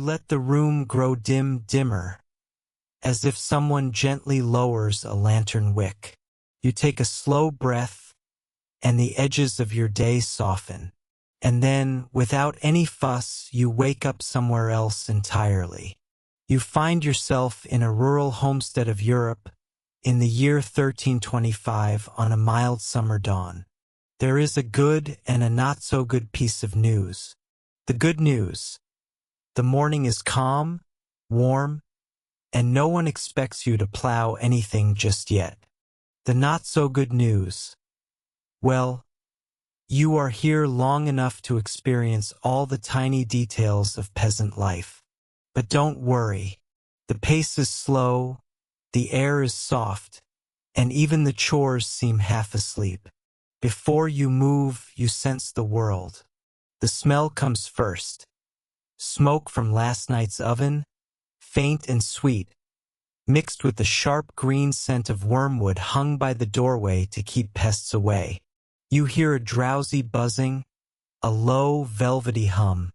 let the room grow dimmer, as if someone gently lowers a lantern wick. You take a slow breath, and the edges of your day soften. And then, without any fuss, you wake up somewhere else entirely. You find yourself in a rural homestead of Europe, in the year 1325 on a mild summer dawn. There is a good and a not-so-good piece of news. The good news: the morning is calm, warm, and no one expects you to plow anything just yet. The not-so-good news: well, you are here long enough to experience all the tiny details of peasant life. But don't worry. The pace is slow, the air is soft, and even the chores seem half asleep. Before you move, you sense the world. The smell comes first. Smoke from last night's oven, faint and sweet, mixed with the sharp green scent of wormwood hung by the doorway to keep pests away. You hear a drowsy buzzing, a low, velvety hum.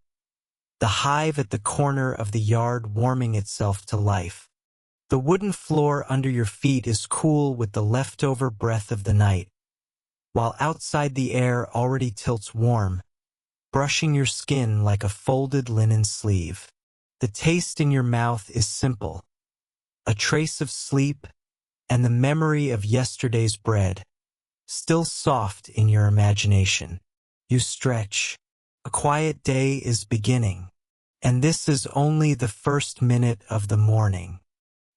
The hive at the corner of the yard warming itself to life. The wooden floor under your feet is cool with the leftover breath of the night, while outside the air already tilts warm, brushing your skin like a folded linen sleeve. The taste in your mouth is simple, a trace of sleep and the memory of yesterday's bread, still soft in your imagination. You stretch. A quiet day is beginning, and this is only the first minute of the morning.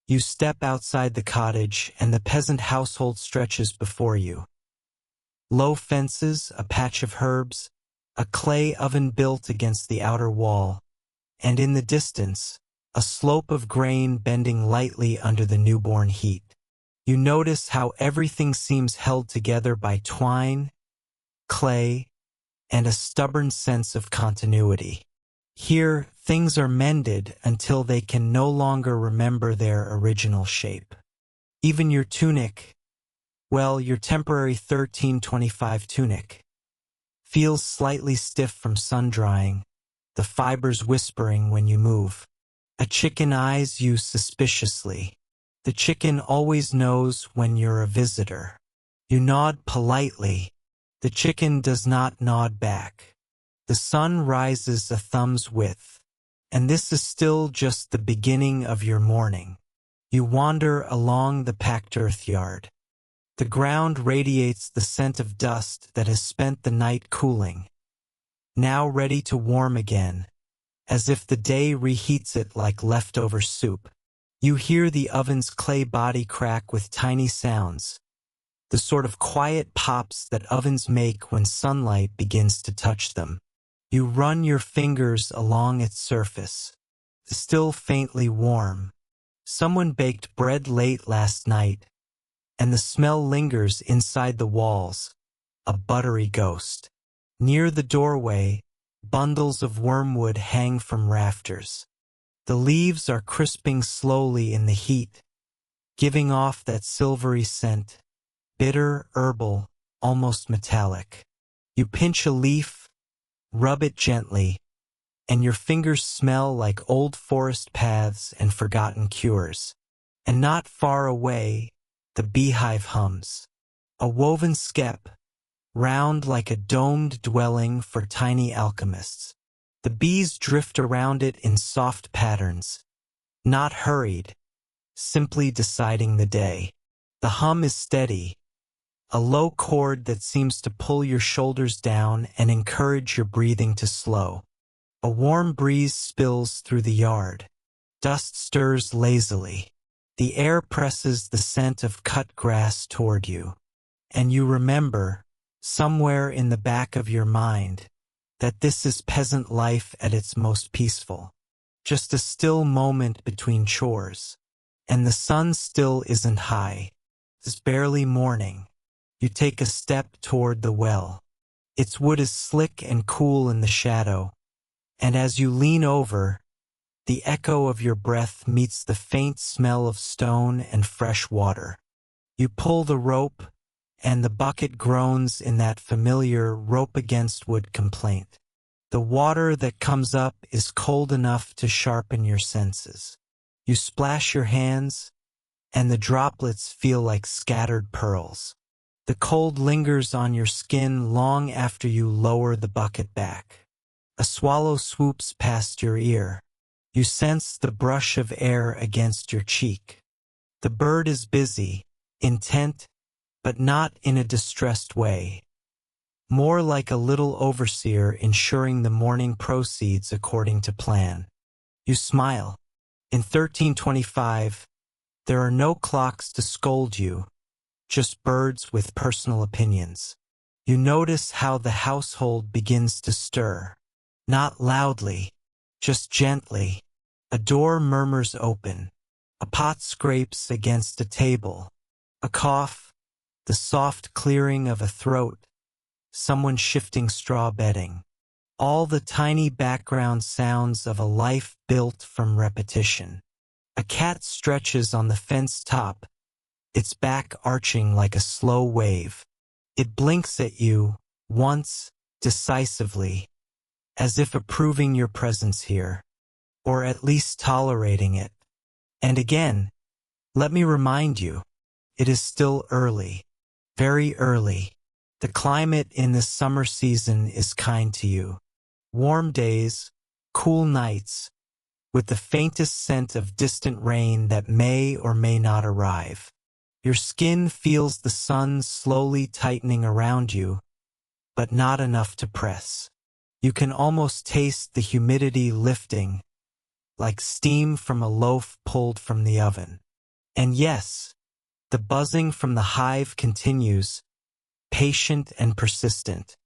You step outside the cottage, and the peasant household stretches before you. Low fences, a patch of herbs, a clay oven built against the outer wall, and in the distance, a slope of grain bending lightly under the newborn heat. You notice how everything seems held together by twine, clay, and a stubborn sense of continuity. Here, things are mended until they can no longer remember their original shape. Even your tunic, well, your temporary 1325 tunic, feels slightly stiff from sun drying, the fibers whispering when you move. A chicken eyes you suspiciously. The chicken always knows when you're a visitor. You nod politely. The chicken does not nod back. The sun rises a thumb's width, and this is still just the beginning of your morning. You wander along the packed earth yard. The ground radiates the scent of dust that has spent the night cooling, now ready to warm again, as if the day reheats it like leftover soup. You hear the oven's clay body crack with tiny sounds, the sort of quiet pops that ovens make when sunlight begins to touch them. You run your fingers along its surface, still faintly warm. Someone baked bread late last night, and the smell lingers inside the walls, a buttery ghost. Near the doorway, bundles of wormwood hang from rafters. The leaves are crisping slowly in the heat, giving off that silvery scent, bitter, herbal, almost metallic. You pinch a leaf, rub it gently, and your fingers smell like old forest paths and forgotten cures. And not far away, the beehive hums. A woven skep, round like a domed dwelling for tiny alchemists. The bees drift around it in soft patterns, not hurried, simply deciding the day. The hum is steady, a low chord that seems to pull your shoulders down and encourage your breathing to slow. A warm breeze spills through the yard. Dust stirs lazily. The air presses the scent of cut grass toward you. And you remember, somewhere in the back of your mind, that this is peasant life at its most peaceful. Just a still moment between chores. And the sun still isn't high. It's barely morning. You take a step toward the well. Its wood is slick and cool in the shadow, and as you lean over, the echo of your breath meets the faint smell of stone and fresh water. You pull the rope, and the bucket groans in that familiar rope-against-wood complaint. The water that comes up is cold enough to sharpen your senses. You splash your hands, and the droplets feel like scattered pearls. The cold lingers on your skin long after you lower the bucket back. A swallow swoops past your ear. You sense the brush of air against your cheek. The bird is busy, intent, but not in a distressed way. More like a little overseer ensuring the morning proceeds according to plan. You smile. In 1325, there are no clocks to scold you, just birds with personal opinions. You notice how the household begins to stir. Not loudly, just gently. A door murmurs open. A pot scrapes against a table. A cough, the soft clearing of a throat. Someone shifting straw bedding. All the tiny background sounds of a life built from repetition. A cat stretches on the fence top, its back arching like a slow wave. It blinks at you, once, decisively, as if approving your presence here, or at least tolerating it. And again, let me remind you, it is still early, very early. The climate in this summer season is kind to you. Warm days, cool nights, with the faintest scent of distant rain that may or may not arrive. Your skin feels the sun slowly tightening around you, but not enough to press. You can almost taste the humidity lifting, like steam from a loaf pulled from the oven. And yes, the buzzing from the hive continues, patient and persistent.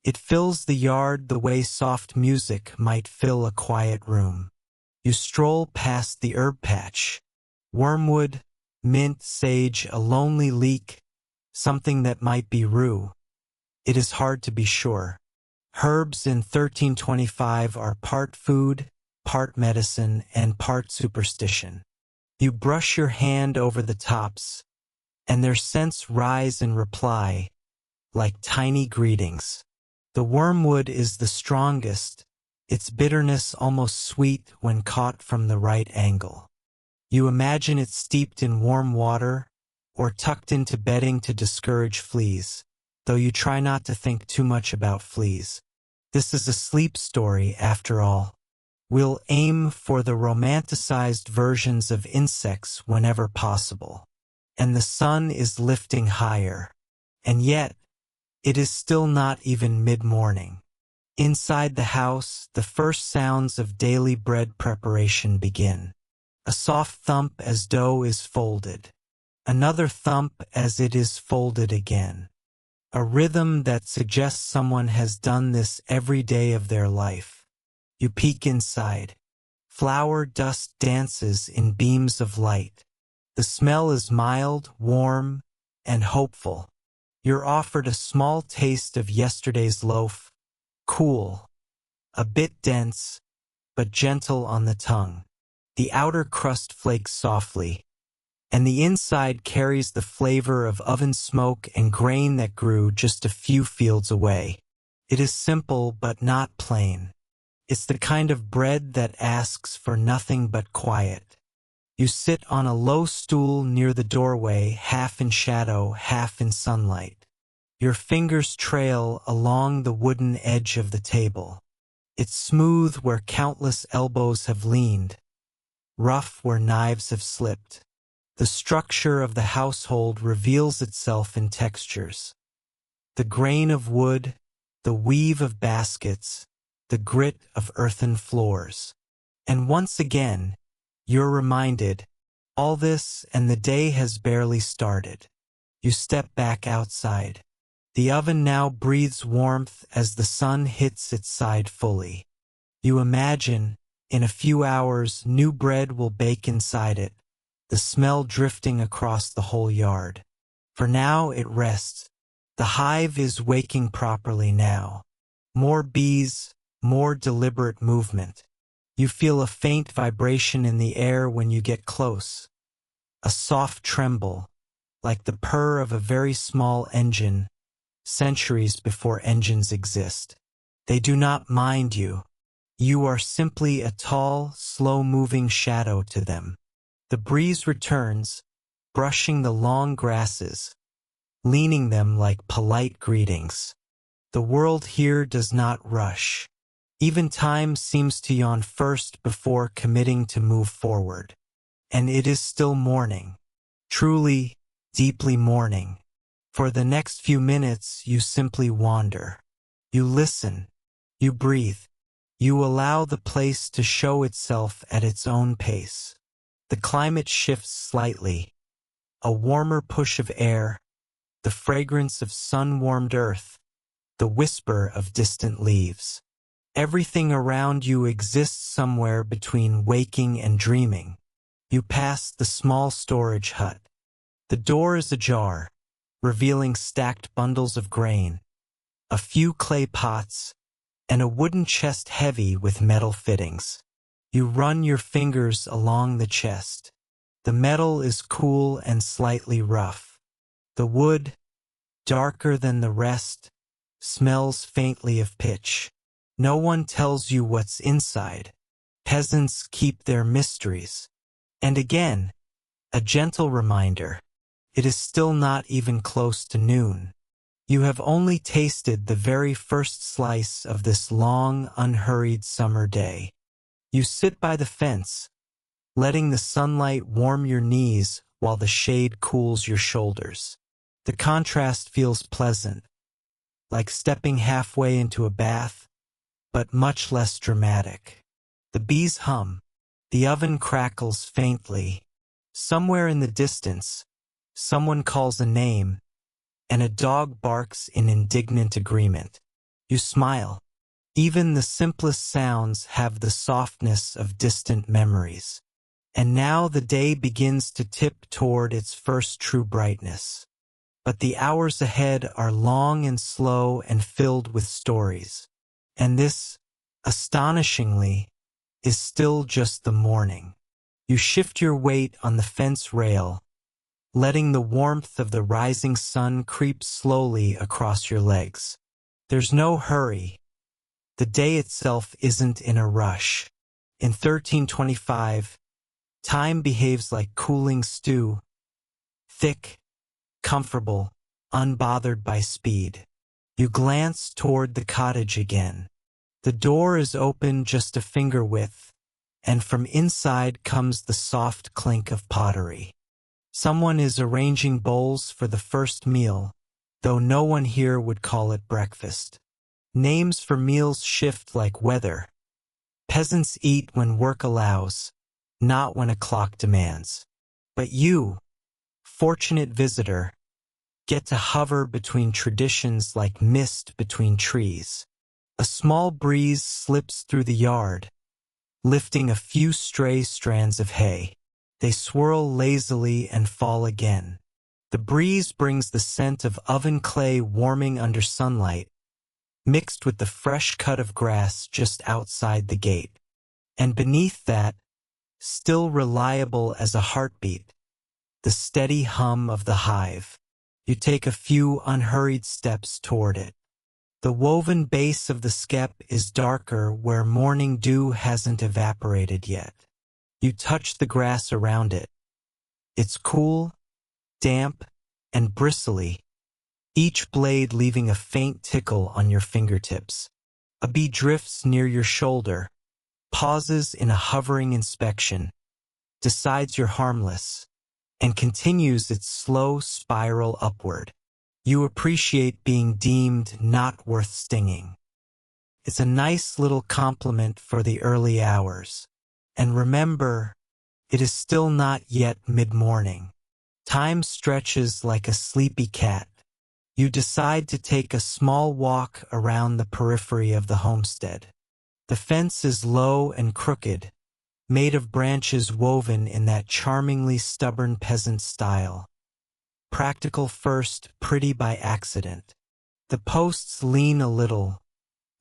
It fills the yard the way soft music might fill a quiet room. You stroll past the herb patch. Wormwood, mint, sage, a lonely leek, something that might be rue. It is hard to be sure. Herbs in 1325 are part food, part medicine, and part superstition. You brush your hand over the tops, and their scents rise in reply, like tiny greetings. The wormwood is the strongest, its bitterness almost sweet when caught from the right angle. You imagine it steeped in warm water, or tucked into bedding to discourage fleas, though you try not to think too much about fleas. This is a sleep story, after all. We'll aim for the romanticized versions of insects whenever possible. And the sun is lifting higher. And yet, it is still not even mid-morning. Inside the house, the first sounds of daily bread preparation begin. A soft thump as dough is folded. Another thump as it is folded again. A rhythm that suggests someone has done this every day of their life. You peek inside. Flour dust dances in beams of light. The smell is mild, warm, and hopeful. You're offered a small taste of yesterday's loaf, cool, a bit dense, but gentle on the tongue. The outer crust flakes softly, and the inside carries the flavor of oven smoke and grain that grew just a few fields away. It is simple but not plain. It's the kind of bread that asks for nothing but quiet. You sit on a low stool near the doorway, half in shadow, half in sunlight. Your fingers trail along the wooden edge of the table. It's smooth where countless elbows have leaned, rough where knives have slipped. The structure of the household reveals itself in textures. The grain of wood, the weave of baskets, the grit of earthen floors. And once again, you're reminded, all this and the day has barely started. You step back outside. The oven now breathes warmth as the sun hits its side fully. You imagine, in a few hours, new bread will bake inside it, the smell drifting across the whole yard. For now it rests. The hive is waking properly now. More bees, more deliberate movement. You feel a faint vibration in the air when you get close. A soft tremble, like the purr of a very small engine, centuries before engines exist. They do not mind you. You are simply a tall, slow-moving shadow to them. The breeze returns, brushing the long grasses, leaning them like polite greetings. The world here does not rush. Even time seems to yawn first before committing to move forward. And it is still morning. Truly, deeply morning. For the next few minutes, you simply wander. You listen. You breathe. You allow the place to show itself at its own pace. The climate shifts slightly. A warmer push of air, the fragrance of sun-warmed earth, the whisper of distant leaves. Everything around you exists somewhere between waking and dreaming. You pass the small storage hut. The door is ajar, revealing stacked bundles of grain, a few clay pots, and a wooden chest heavy with metal fittings. You run your fingers along the chest. The metal is cool and slightly rough. The wood, darker than the rest, smells faintly of pitch. No one tells you what's inside. Peasants keep their mysteries. And again, a gentle reminder. It is still not even close to noon. You have only tasted the very first slice of this long, unhurried summer day. You sit by the fence, letting the sunlight warm your knees while the shade cools your shoulders. The contrast feels pleasant, like stepping halfway into a bath, but much less dramatic. The bees hum. The oven crackles faintly. Somewhere in the distance, someone calls a name, and a dog barks in indignant agreement. You smile. Even the simplest sounds have the softness of distant memories. And now the day begins to tip toward its first true brightness. But the hours ahead are long and slow and filled with stories. And this, astonishingly, is still just the morning. You shift your weight on the fence rail, letting the warmth of the rising sun creep slowly across your legs. There's no hurry. The day itself isn't in a rush. In 1325, time behaves like cooling stew, thick, comfortable, unbothered by speed. You glance toward the cottage again. The door is open just a finger width, and from inside comes the soft clink of pottery. Someone is arranging bowls for the first meal, though no one here would call it breakfast. Names for meals shift like weather. Peasants eat when work allows, not when a clock demands. But you, fortunate visitor, get to hover between traditions like mist between trees. A small breeze slips through the yard, lifting a few stray strands of hay. They swirl lazily and fall again. The breeze brings the scent of oven clay warming under sunlight, mixed with the fresh cut of grass just outside the gate. And beneath that, still reliable as a heartbeat, the steady hum of the hive. You take a few unhurried steps toward it. The woven base of the skep is darker where morning dew hasn't evaporated yet. You touch the grass around it. It's cool, damp, and bristly, each blade leaving a faint tickle on your fingertips. A bee drifts near your shoulder, pauses in a hovering inspection, decides you're harmless, and continues its slow spiral upward. You appreciate being deemed not worth stinging. It's a nice little compliment for the early hours. And remember, it is still not yet mid-morning. Time stretches like a sleepy cat. You decide to take a small walk around the periphery of the homestead. The fence is low and crooked, made of branches woven in that charmingly stubborn peasant style. Practical first, pretty by accident. The posts lean a little,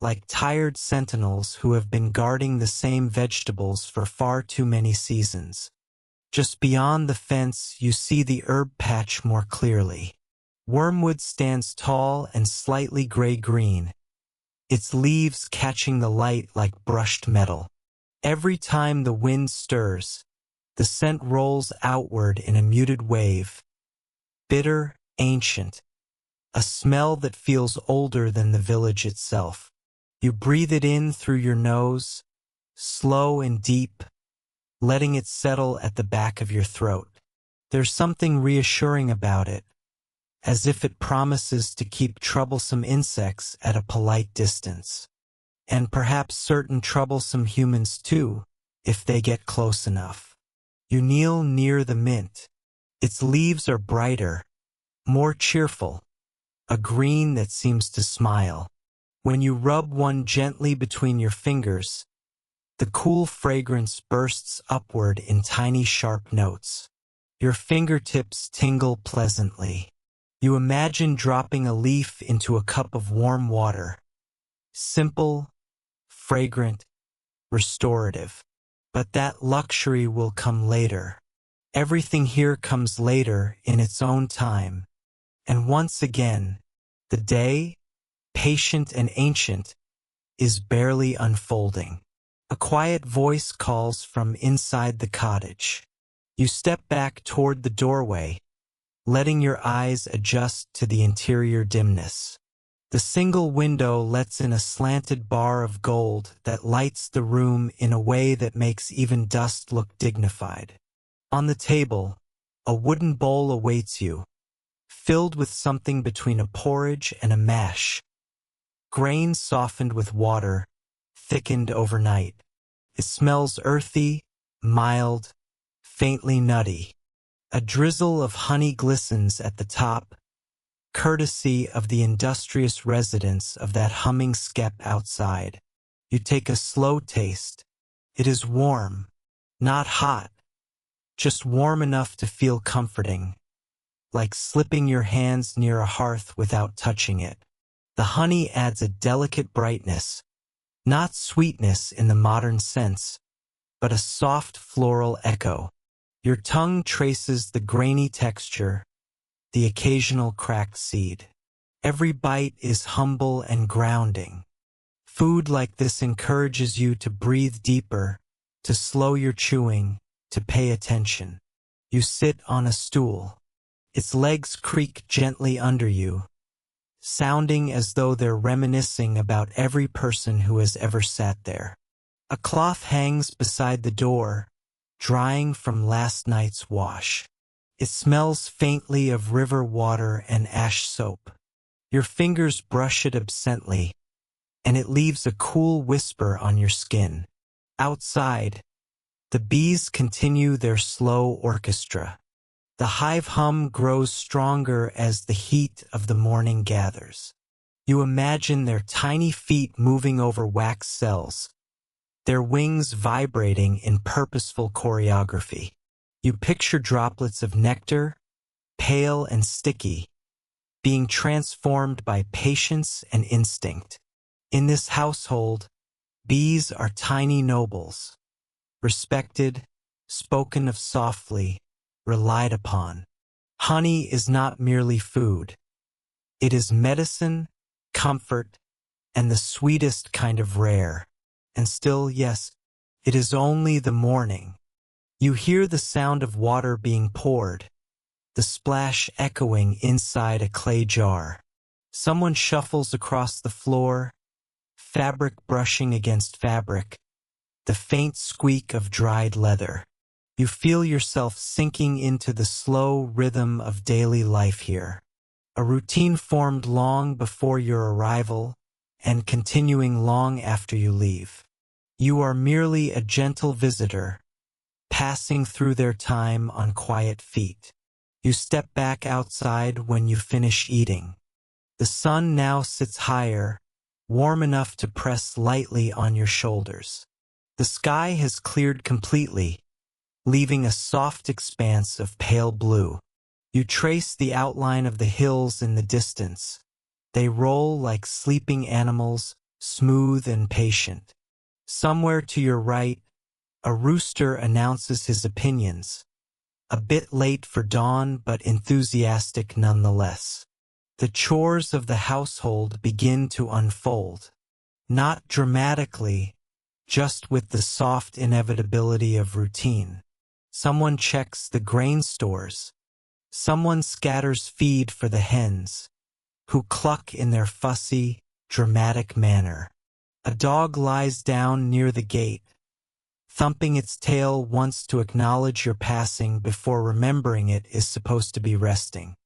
like tired sentinels who have been guarding the same vegetables for far too many seasons. Just beyond the fence, you see the herb patch more clearly. Wormwood stands tall and slightly gray-green, its leaves catching the light like brushed metal. Every time the wind stirs, the scent rolls outward in a muted wave, bitter, ancient, a smell that feels older than the village itself. You breathe it in through your nose, slow and deep, letting it settle at the back of your throat. There's something reassuring about it, as if it promises to keep troublesome insects at a polite distance. And perhaps certain troublesome humans too, if they get close enough. You kneel near the mint. Its leaves are brighter, more cheerful, a green that seems to smile. When you rub one gently between your fingers, the cool fragrance bursts upward in tiny sharp notes. Your fingertips tingle pleasantly. You imagine dropping a leaf into a cup of warm water. Simple, fragrant, restorative. But that luxury will come later. Everything here comes later in its own time. And once again, the day, patient and ancient, is barely unfolding. A quiet voice calls from inside the cottage. You step back toward the doorway, letting your eyes adjust to the interior dimness. The single window lets in a slanted bar of gold that lights the room in a way that makes even dust look dignified. On the table, a wooden bowl awaits you, filled with something between a porridge and a mash. Grain softened with water, thickened overnight. It smells earthy, mild, faintly nutty. A drizzle of honey glistens at the top, courtesy of the industrious residents of that humming skep outside. You take a slow taste. It is warm, not hot, just warm enough to feel comforting, like slipping your hands near a hearth without touching it. The honey adds a delicate brightness, not sweetness in the modern sense, but a soft floral echo. Your tongue traces the grainy texture, the occasional cracked seed. Every bite is humble and grounding. Food like this encourages you to breathe deeper, to slow your chewing, to pay attention. You sit on a stool. Its legs creak gently under you, sounding as though they're reminiscing about every person who has ever sat there. A cloth hangs beside the door, drying from last night's wash. It smells faintly of river water and ash soap. Your fingers brush it absently, and it leaves a cool whisper on your skin. Outside, the bees continue their slow orchestra. The hive hum grows stronger as the heat of the morning gathers. You imagine their tiny feet moving over wax cells, their wings vibrating in purposeful choreography. You picture droplets of nectar, pale and sticky, being transformed by patience and instinct. In this household, bees are tiny nobles, respected, spoken of softly, relied upon. Honey is not merely food. It is medicine, comfort, and the sweetest kind of rare. And still, yes, it is only the morning. You hear the sound of water being poured, the splash echoing inside a clay jar. Someone shuffles across the floor, fabric brushing against fabric, the faint squeak of dried leather. You feel yourself sinking into the slow rhythm of daily life here. A routine formed long before your arrival and continuing long after you leave. You are merely a gentle visitor, passing through their time on quiet feet. You step back outside when you finish eating. The sun now sits higher, warm enough to press lightly on your shoulders. The sky has cleared completely, leaving a soft expanse of pale blue. You trace the outline of the hills in the distance. They roll like sleeping animals, smooth and patient. Somewhere to your right, a rooster announces his opinions. A bit late for dawn, but enthusiastic nonetheless. The chores of the household begin to unfold. Not dramatically, just with the soft inevitability of routine. Someone checks the grain stores. Someone scatters feed for the hens, who cluck in their fussy, dramatic manner. A dog lies down near the gate, thumping its tail once to acknowledge your passing before remembering it is supposed to be resting.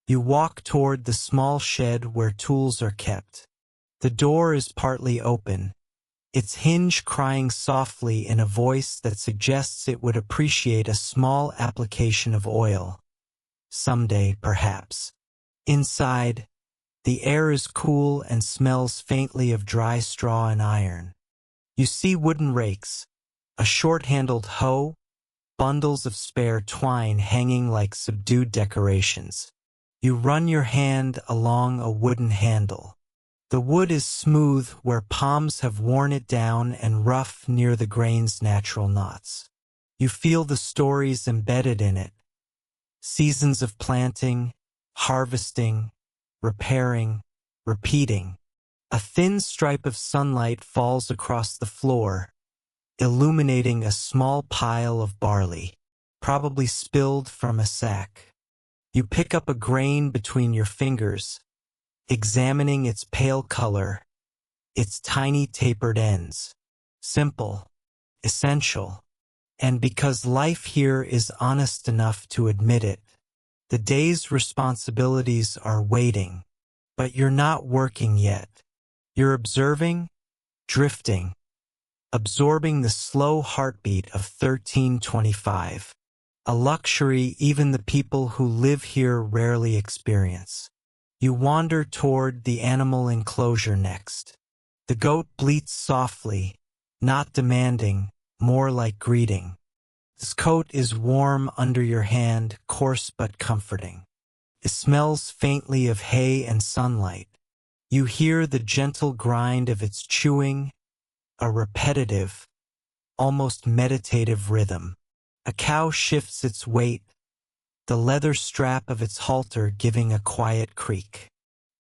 You walk toward the small shed where tools are kept. The door is partly open, its hinge crying softly in a voice that suggests it would appreciate a small application of oil. Someday, perhaps. Inside, the air is cool and smells faintly of dry straw and iron. You see wooden rakes, a short-handled hoe, bundles of spare twine hanging like subdued decorations. You run your hand along a wooden handle. The wood is smooth where palms have worn it down and rough near the grain's natural knots. You feel the stories embedded in it. Seasons of planting, harvesting, repairing, repeating. A thin stripe of sunlight falls across the floor, illuminating a small pile of barley, probably spilled from a sack. You pick up a grain between your fingers, examining its pale color, its tiny tapered ends. Simple, essential, and because life here is honest enough to admit it, the day's responsibilities are waiting, but you're not working yet. You're observing, drifting, absorbing the slow heartbeat of 1325, a luxury even the people who live here rarely experience. You wander toward the animal enclosure next. The goat bleats softly, not demanding, more like greeting. Its coat is warm under your hand, coarse but comforting. It smells faintly of hay and sunlight. You hear the gentle grind of its chewing, a repetitive, almost meditative rhythm. A cow shifts its weight, the leather strap of its halter giving a quiet creak.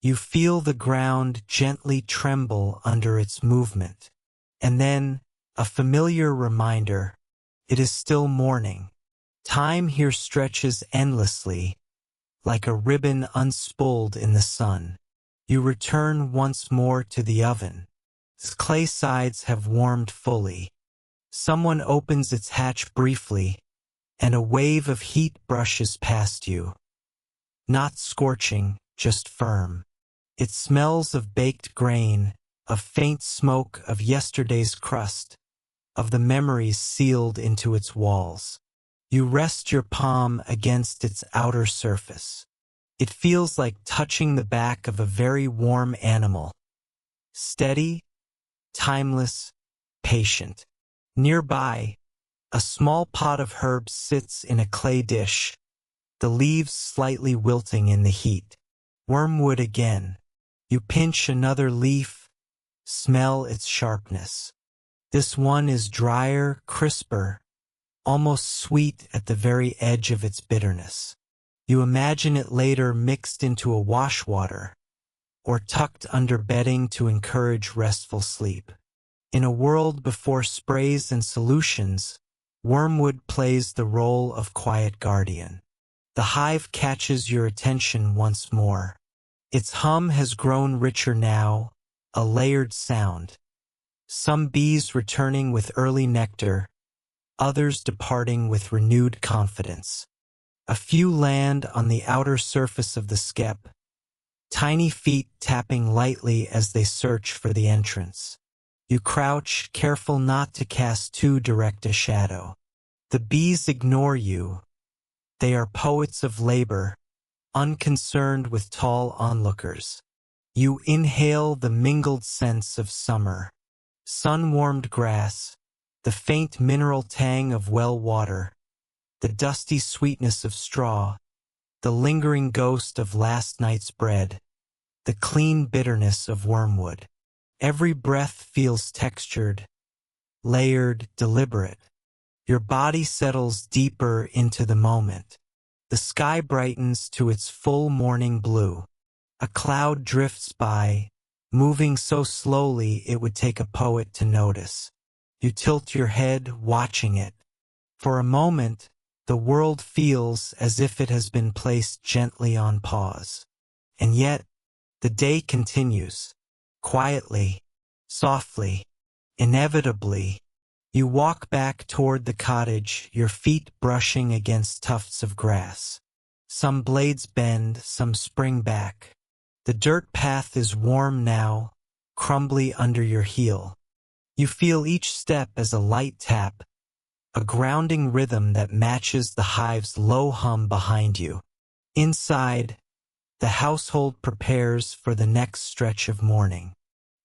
You feel the ground gently tremble under its movement. And then, a familiar reminder, it is still morning. Time here stretches endlessly, like a ribbon unspooled in the sun. You return once more to the oven. Its clay sides have warmed fully. Someone opens its hatch briefly, and a wave of heat brushes past you. Not scorching, just firm. It smells of baked grain, of faint smoke of yesterday's crust, of the memories sealed into its walls. You rest your palm against its outer surface. It feels like touching the back of a very warm animal. Steady, timeless, patient. Nearby, a small pot of herbs sits in a clay dish, the leaves slightly wilting in the heat. Wormwood again. You pinch another leaf, smell its sharpness. This one is drier, crisper, almost sweet at the very edge of its bitterness. You imagine it later mixed into a washwater, or tucked under bedding to encourage restful sleep. In a world before sprays and solutions, wormwood plays the role of quiet guardian. The hive catches your attention once more. Its hum has grown richer now, a layered sound. Some bees returning with early nectar, others departing with renewed confidence. A few land on the outer surface of the skep, tiny feet tapping lightly as they search for the entrance. You crouch, careful not to cast too direct a shadow. The bees ignore you. They are poets of labor, unconcerned with tall onlookers. You inhale the mingled scents of summer. Sun-warmed grass, the faint mineral tang of well water, the dusty sweetness of straw, the lingering ghost of last night's bread, the clean bitterness of wormwood. Every breath feels textured, layered, deliberate. Your body settles deeper into the moment. The sky brightens to its full morning blue. A cloud drifts by, moving so slowly it would take a poet to notice. You tilt your head, watching it. For a moment, the world feels as if it has been placed gently on pause. And yet, the day continues. Quietly, softly, inevitably. You walk back toward the cottage, your feet brushing against tufts of grass. Some blades bend, some spring back. The dirt path is warm now, crumbly under your heel. You feel each step as a light tap, a grounding rhythm that matches the hive's low hum behind you. Inside, the household prepares for the next stretch of morning.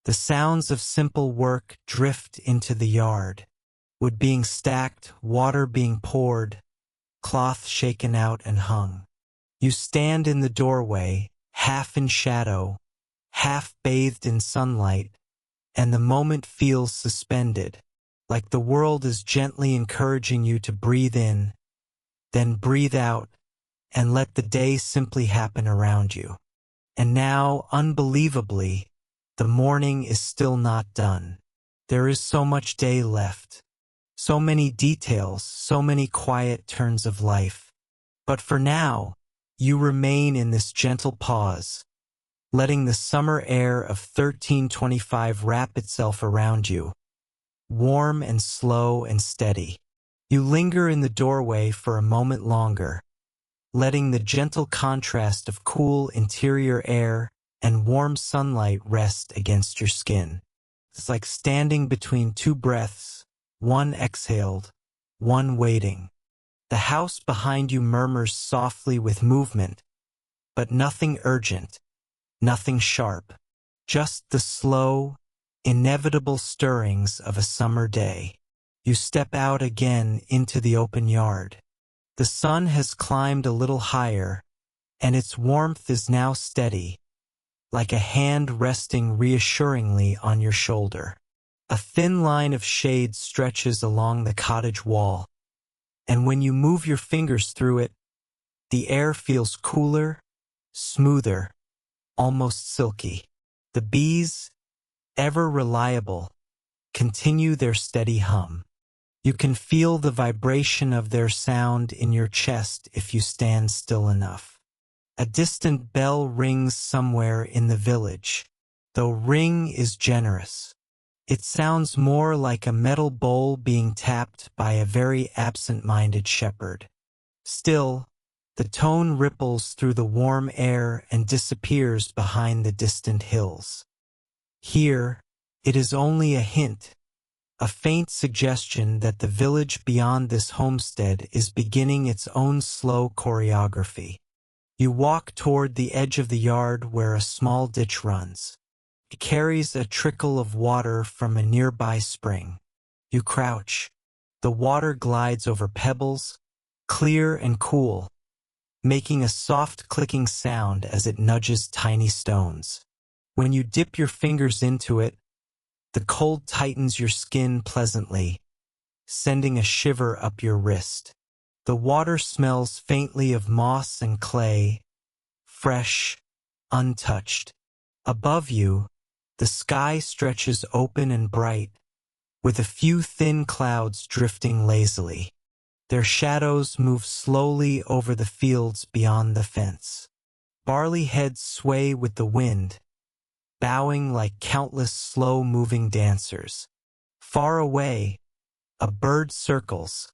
The sounds of simple work drift into the yard. Wood being stacked, water being poured, cloth shaken out and hung. You stand in the doorway, half in shadow, half bathed in sunlight, and the moment feels suspended, like the world is gently encouraging you to breathe in, then breathe out, and let the day simply happen around you. And now, unbelievably, the morning is still not done. There is so much day left. So many details, so many quiet turns of life. But for now, you remain in this gentle pause, letting the summer air of 1325 wrap itself around you, warm and slow and steady. You linger in the doorway for a moment longer, letting the gentle contrast of cool interior air and warm sunlight rest against your skin. It's like standing between two breaths, one exhaled, one waiting. The house behind you murmurs softly with movement, but nothing urgent, nothing sharp, just the slow, inevitable stirrings of a summer day. You step out again into the open yard. The sun has climbed a little higher, and its warmth is now steady, like a hand resting reassuringly on your shoulder. A thin line of shade stretches along the cottage wall, and when you move your fingers through it, the air feels cooler, smoother, almost silky. The bees, ever reliable, continue their steady hum. You can feel the vibration of their sound in your chest if you stand still enough. A distant bell rings somewhere in the village, though ring is generous. It sounds more like a metal bowl being tapped by a very absent-minded shepherd. Still, the tone ripples through the warm air and disappears behind the distant hills. Here, it is only a hint, a faint suggestion that the village beyond this homestead is beginning its own slow choreography. You walk toward the edge of the yard where a small ditch runs. It carries a trickle of water from a nearby spring. You crouch. The water glides over pebbles, clear and cool, making a soft clicking sound as it nudges tiny stones. When you dip your fingers into it, the cold tightens your skin pleasantly, sending a shiver up your wrist. The water smells faintly of moss and clay, fresh, untouched. Above you, the sky stretches open and bright, with a few thin clouds drifting lazily. Their shadows move slowly over the fields beyond the fence. Barley heads sway with the wind, bowing like countless slow-moving dancers. Far away, a bird circles,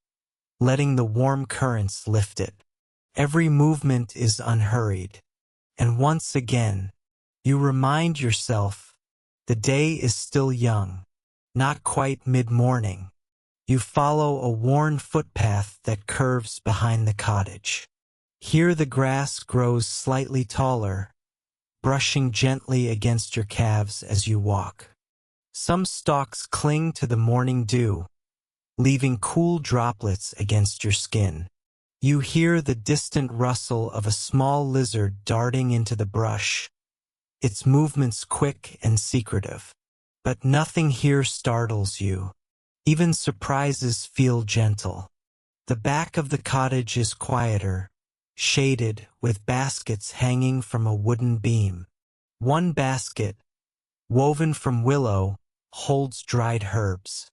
letting the warm currents lift it. Every movement is unhurried, and once again, you remind yourself the day is still young, not quite mid-morning. You follow a worn footpath that curves behind the cottage. Here the grass grows slightly taller, brushing gently against your calves as you walk. Some stalks cling to the morning dew, leaving cool droplets against your skin. You hear the distant rustle of a small lizard darting into the brush, its movements quick and secretive. But nothing here startles you. Even surprises feel gentle. The back of the cottage is quieter, shaded with baskets hanging from a wooden beam. One basket, woven from willow, holds dried herbs.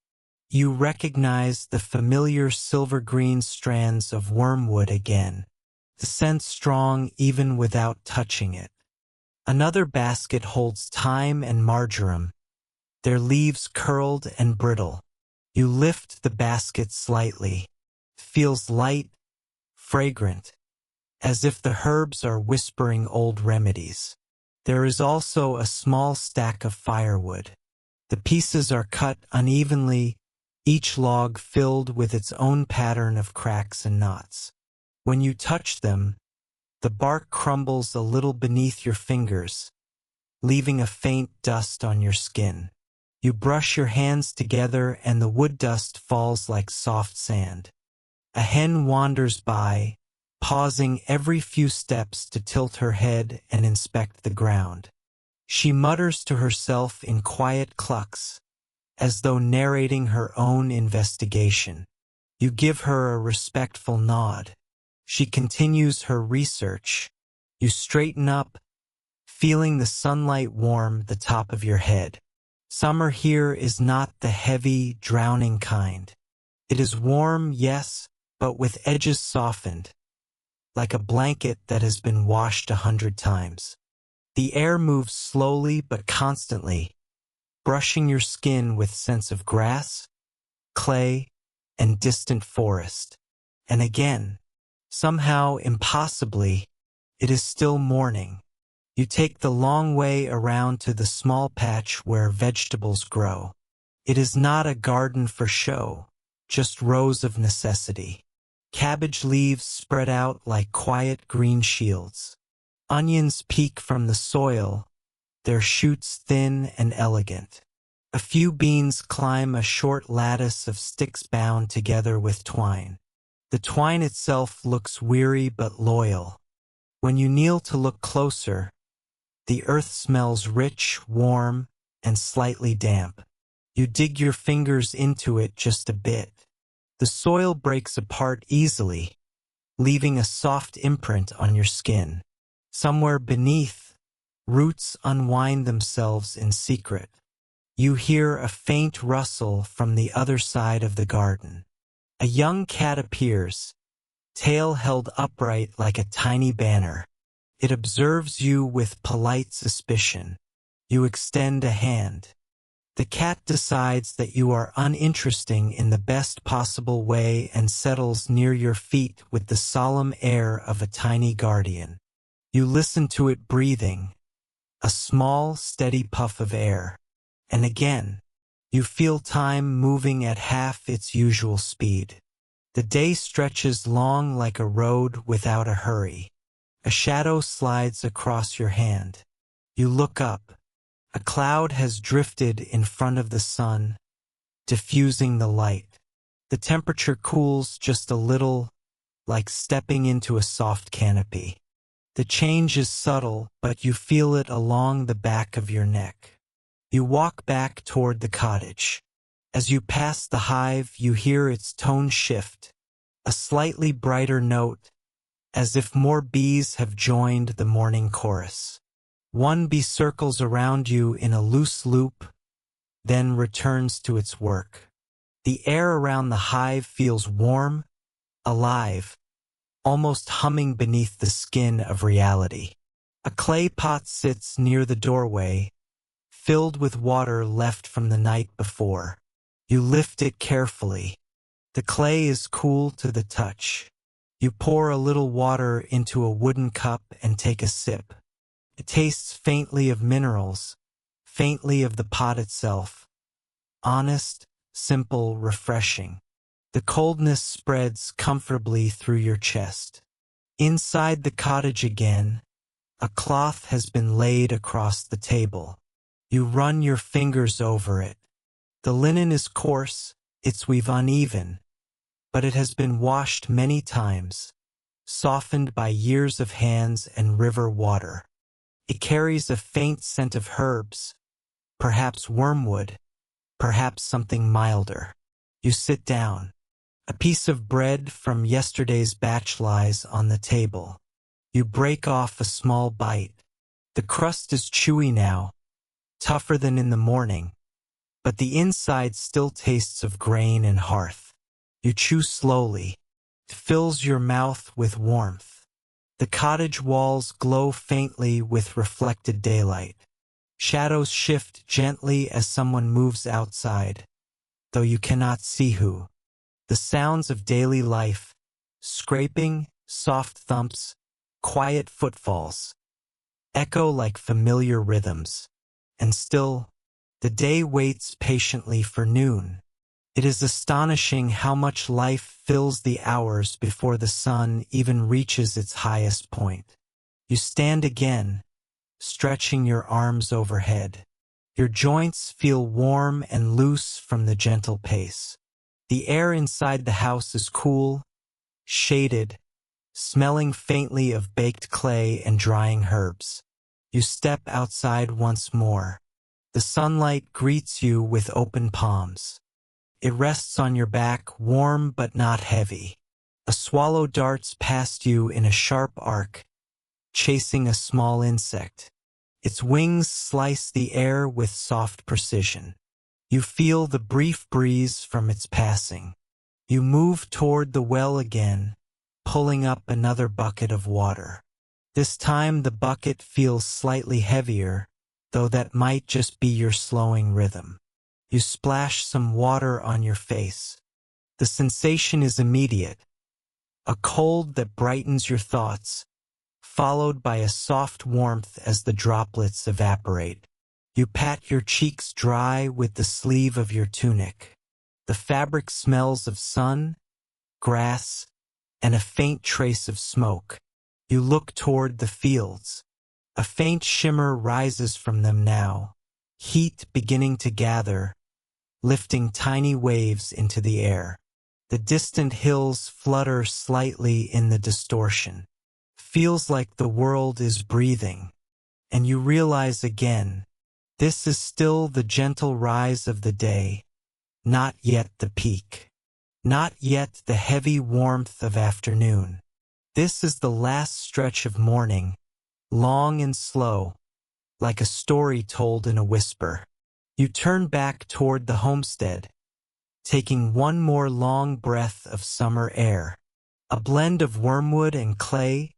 You recognize the familiar silver-green strands of wormwood again, the scent strong even without touching it. Another basket holds thyme and marjoram, their leaves curled and brittle. You lift the basket slightly. It feels light, fragrant, as if the herbs are whispering old remedies. There is also a small stack of firewood. The pieces are cut unevenly, each log filled with its own pattern of cracks and knots. When you touch them, the bark crumbles a little beneath your fingers, leaving a faint dust on your skin. You brush your hands together and the wood dust falls like soft sand. A hen wanders by, pausing every few steps to tilt her head and inspect the ground. She mutters to herself in quiet clucks, as though narrating her own investigation. You give her a respectful nod. She continues her research. You straighten up, feeling the sunlight warm the top of your head. Summer here is not the heavy, drowning kind. It is warm, yes, but with edges softened, like a blanket that has been washed 100 times. The air moves slowly but constantly, brushing your skin with scents of grass, clay, and distant forest. And again, somehow impossibly, it is still morning. You take the long way around to the small patch where vegetables grow. It is not a garden for show, just rows of necessity. Cabbage leaves spread out like quiet green shields. Onions peek from the soil, their shoots thin and elegant. A few beans climb a short lattice of sticks bound together with twine. The twine itself looks weary but loyal. When you kneel to look closer, the earth smells rich, warm, and slightly damp. You dig your fingers into it just a bit. The soil breaks apart easily, leaving a soft imprint on your skin. Somewhere beneath, roots unwind themselves in secret. You hear a faint rustle from the other side of the garden. A young cat appears, tail held upright like a tiny banner. It observes you with polite suspicion. You extend a hand. The cat decides that you are uninteresting in the best possible way and settles near your feet with the solemn air of a tiny guardian. You listen to it breathing, a small, steady puff of air. And again, you feel time moving at half its usual speed. The day stretches long like a road without a hurry. A shadow slides across your hand. You look up. A cloud has drifted in front of the sun, diffusing the light. The temperature cools just a little, like stepping into a soft canopy. The change is subtle, but you feel it along the back of your neck. You walk back toward the cottage. As you pass the hive, you hear its tone shift, a slightly brighter note, as if more bees have joined the morning chorus. One bee circles around you in a loose loop, then returns to its work. The air around the hive feels warm, alive, almost humming beneath the skin of reality. A clay pot sits near the doorway, filled with water left from the night before. You lift it carefully. The clay is cool to the touch. You pour a little water into a wooden cup and take a sip. It tastes faintly of minerals, faintly of the pot itself. Honest, simple, refreshing. The coldness spreads comfortably through your chest. Inside the cottage again, a cloth has been laid across the table. You run your fingers over it. The linen is coarse, its weave uneven, but it has been washed many times, softened by years of hands and river water. It carries a faint scent of herbs, perhaps wormwood, perhaps something milder. You sit down. A piece of bread from yesterday's batch lies on the table. You break off a small bite. The crust is chewy now, tougher than in the morning, but the inside still tastes of grain and hearth. You chew slowly. It fills your mouth with warmth. The cottage walls glow faintly with reflected daylight. Shadows shift gently as someone moves outside, though you cannot see who. The sounds of daily life, scraping, soft thumps, quiet footfalls, echo like familiar rhythms. And still, the day waits patiently for noon. It is astonishing how much life fills the hours before the sun even reaches its highest point. You stand again, stretching your arms overhead. Your joints feel warm and loose from the gentle pace. The air inside the house is cool, shaded, smelling faintly of baked clay and drying herbs. You step outside once more. The sunlight greets you with open palms. It rests on your back, warm but not heavy. A swallow darts past you in a sharp arc, chasing a small insect. Its wings slice the air with soft precision. You feel the brief breeze from its passing. You move toward the well again, pulling up another bucket of water. This time the bucket feels slightly heavier, though that might just be your slowing rhythm. You splash some water on your face. The sensation is immediate, a cold that brightens your thoughts, followed by a soft warmth as the droplets evaporate. You pat your cheeks dry with the sleeve of your tunic. The fabric smells of sun, grass, and a faint trace of smoke. You look toward the fields. A faint shimmer rises from them now, heat beginning to gather, lifting tiny waves into the air. The distant hills flutter slightly in the distortion. Feels like the world is breathing. And you realize again, this is still the gentle rise of the day, not yet the peak. Not yet the heavy warmth of afternoon. This is the last stretch of morning, long and slow, like a story told in a whisper. You turn back toward the homestead, taking one more long breath of summer air. A blend of wormwood and clay,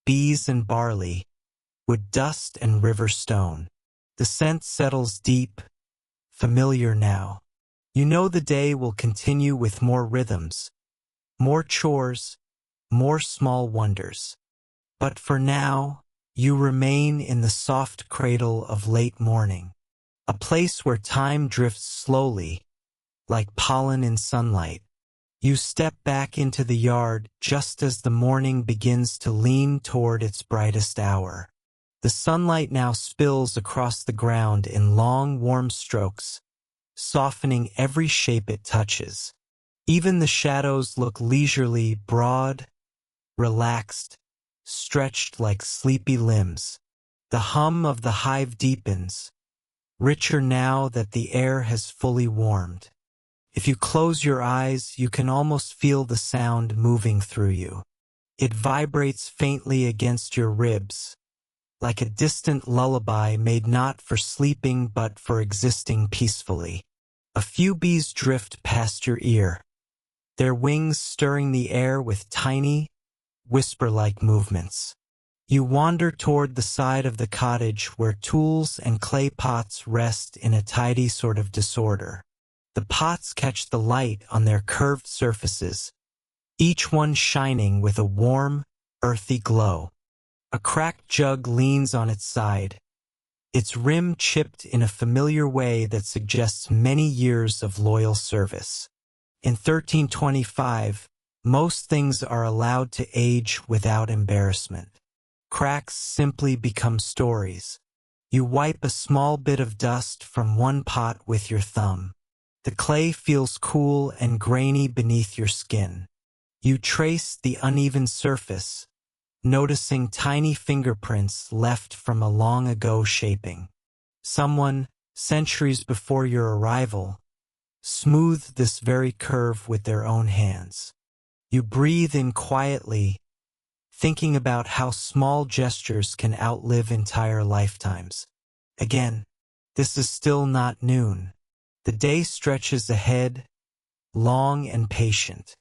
bees and barley, wood dust and river stone. The scent settles deep, familiar now. You know the day will continue with more rhythms, more chores, more small wonders. But for now, you remain in the soft cradle of late morning, a place where time drifts slowly, like pollen in sunlight. You step back into the yard just as the morning begins to lean toward its brightest hour. The sunlight now spills across the ground in long, warm strokes, softening every shape it touches. Even the shadows look leisurely, broad, relaxed, stretched like sleepy limbs. The hum of the hive deepens, richer now that the air has fully warmed. If you close your eyes, you can almost feel the sound moving through you. It vibrates faintly against your ribs, like a distant lullaby made not for sleeping but for existing peacefully. A few bees drift past your ear, their wings stirring the air with tiny, whisper-like movements. You wander toward the side of the cottage where tools and clay pots rest in a tidy sort of disorder. The pots catch the light on their curved surfaces, each one shining with a warm, earthy glow. A cracked jug leans on its side, its rim chipped in a familiar way that suggests many years of loyal service. In 1325, most things are allowed to age without embarrassment. Cracks simply become stories. You wipe a small bit of dust from one pot with your thumb. The clay feels cool and grainy beneath your skin. You trace the uneven surface, noticing tiny fingerprints left from a long ago shaping. Someone, centuries before your arrival, smoothed this very curve with their own hands. You breathe in quietly, thinking about how small gestures can outlive entire lifetimes. Again, This is still not noon. The day stretches ahead, long and patient.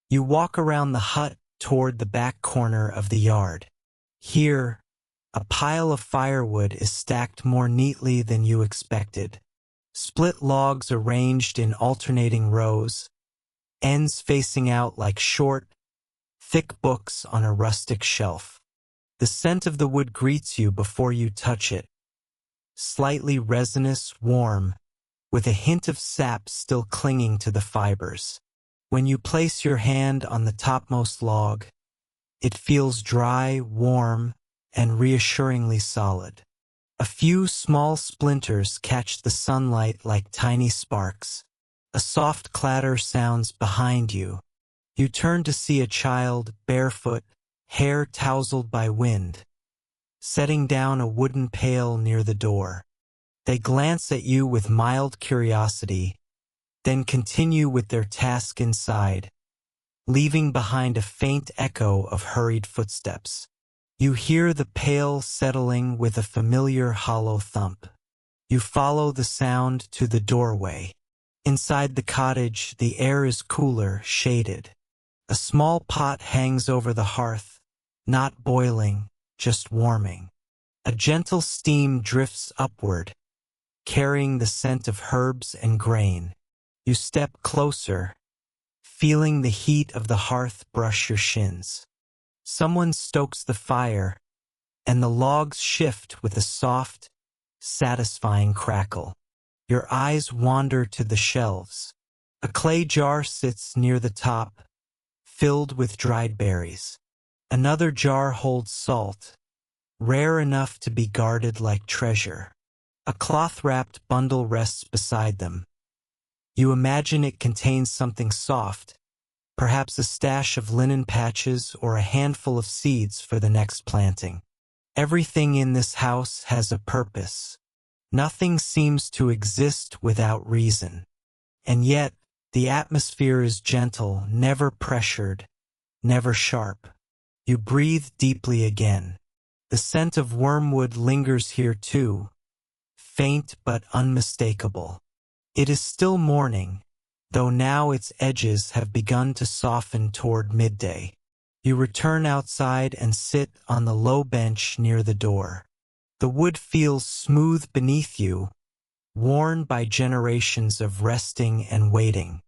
You walk around the hut toward the back corner of the yard. Here, a pile of firewood is stacked more neatly than you expected. Split logs arranged in alternating rows, ends facing out like short, thick books on a rustic shelf. The scent of the wood greets you before you touch it. Slightly resinous, warm, with a hint of sap still clinging to the fibers. When you place your hand on the topmost log, it feels dry, warm, and reassuringly solid. A few small splinters catch the sunlight like tiny sparks. A soft clatter sounds behind you. You turn to see a child, barefoot, hair tousled by wind, setting down a wooden pail near the door. They glance at you with mild curiosity, then continue with their task inside, leaving behind a faint echo of hurried footsteps. You hear the pail settling with a familiar hollow thump. You follow the sound to the doorway. Inside the cottage, the air is cooler, shaded. A small pot hangs over the hearth, not boiling, just warming. A gentle steam drifts upward, carrying the scent of herbs and grain. You step closer, feeling the heat of the hearth brush your shins. Someone stokes the fire, and the logs shift with a soft, satisfying crackle. Your eyes wander to the shelves. A clay jar sits near the top, filled with dried berries. Another jar holds salt, rare enough to be guarded like treasure. A cloth-wrapped bundle rests beside them. You imagine it contains something soft, perhaps a stash of linen patches or a handful of seeds for the next planting. Everything in this house has a purpose. Nothing seems to exist without reason. And yet, the atmosphere is gentle, never pressured, never sharp. You breathe deeply again. The scent of wormwood lingers here too, faint but unmistakable. It is still morning, though now its edges have begun to soften toward midday. You return outside and sit on the low bench near the door. The wood feels smooth beneath you, worn by generations of resting and waiting.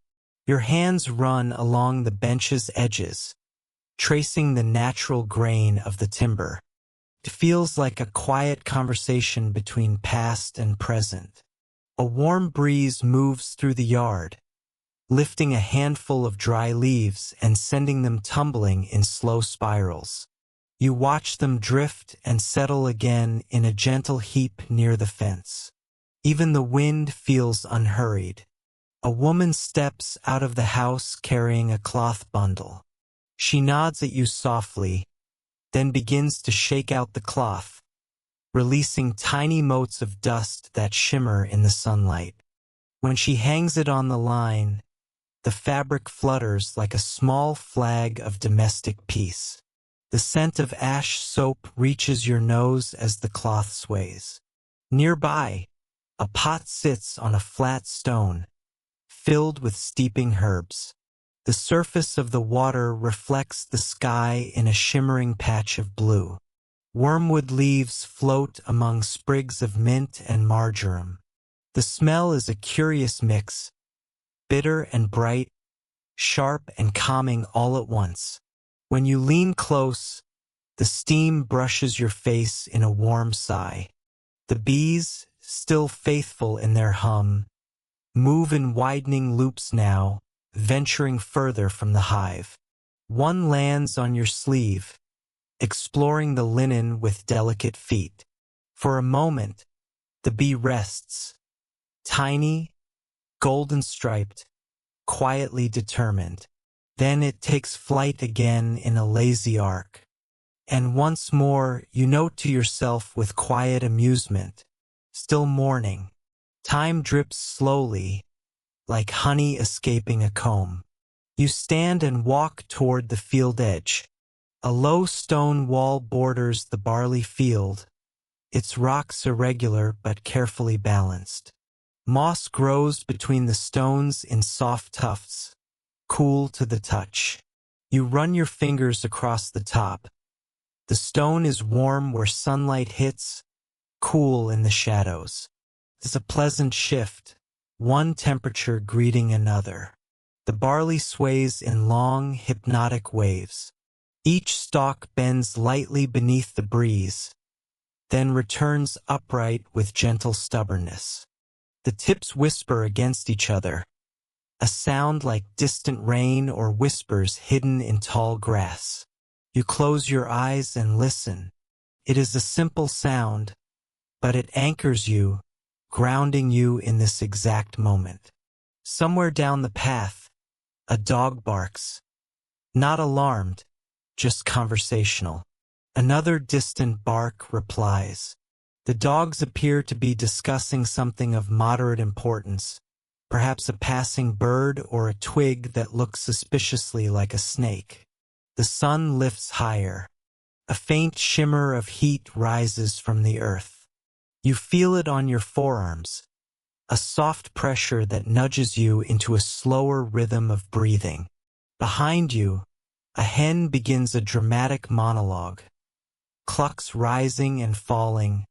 Your hands run along the bench's edges, tracing the natural grain of the timber. It feels like a quiet conversation between past and present. A warm breeze moves through the yard, lifting a handful of dry leaves and sending them tumbling in slow spirals. You watch them drift and settle again in a gentle heap near the fence. Even the wind feels unhurried. A woman steps out of the house carrying a cloth bundle. She nods at you softly, then begins to shake out the cloth, releasing tiny motes of dust that shimmer in the sunlight. When she hangs it on the line, the fabric flutters like a small flag of domestic peace. The scent of ash soap reaches your nose as the cloth sways. Nearby, a pot sits on a flat stone, filled with steeping herbs. The surface of the water reflects the sky in a shimmering patch of blue. Wormwood leaves float among sprigs of mint and marjoram. The smell is a curious mix, bitter and bright, sharp and calming all at once. When you lean close, the steam brushes your face in a warm sigh. The bees, still faithful in their hum, move in widening loops now, venturing further from the hive. One lands on your sleeve, exploring the linen with delicate feet. For a moment, the bee rests, tiny, golden-striped, quietly determined. Then it takes flight again in a lazy arc. And once more you note to yourself with quiet amusement, still morning. Time drips slowly, like honey escaping a comb. You stand and walk toward the field edge. A low stone wall borders the barley field, its rocks irregular but carefully balanced. Moss grows between the stones in soft tufts, cool to the touch. You run your fingers across the top. The stone is warm where sunlight hits, cool in the shadows. It's a pleasant shift, one temperature greeting another. The barley sways in long, hypnotic waves. Each stalk bends lightly beneath the breeze, then returns upright with gentle stubbornness. The tips whisper against each other, a sound like distant rain or whispers hidden in tall grass. You close your eyes and listen. It is a simple sound, but it anchors you, grounding you in this exact moment. Somewhere down the path, a dog barks, not alarmed, just conversational. Another distant bark replies. The dogs appear to be discussing something of moderate importance, perhaps a passing bird or a twig that looks suspiciously like a snake. The sun lifts higher. A faint shimmer of heat rises from the earth. You feel it on your forearms, a soft pressure that nudges you into a slower rhythm of breathing. Behind you, a hen begins a dramatic monologue, clucks rising and falling,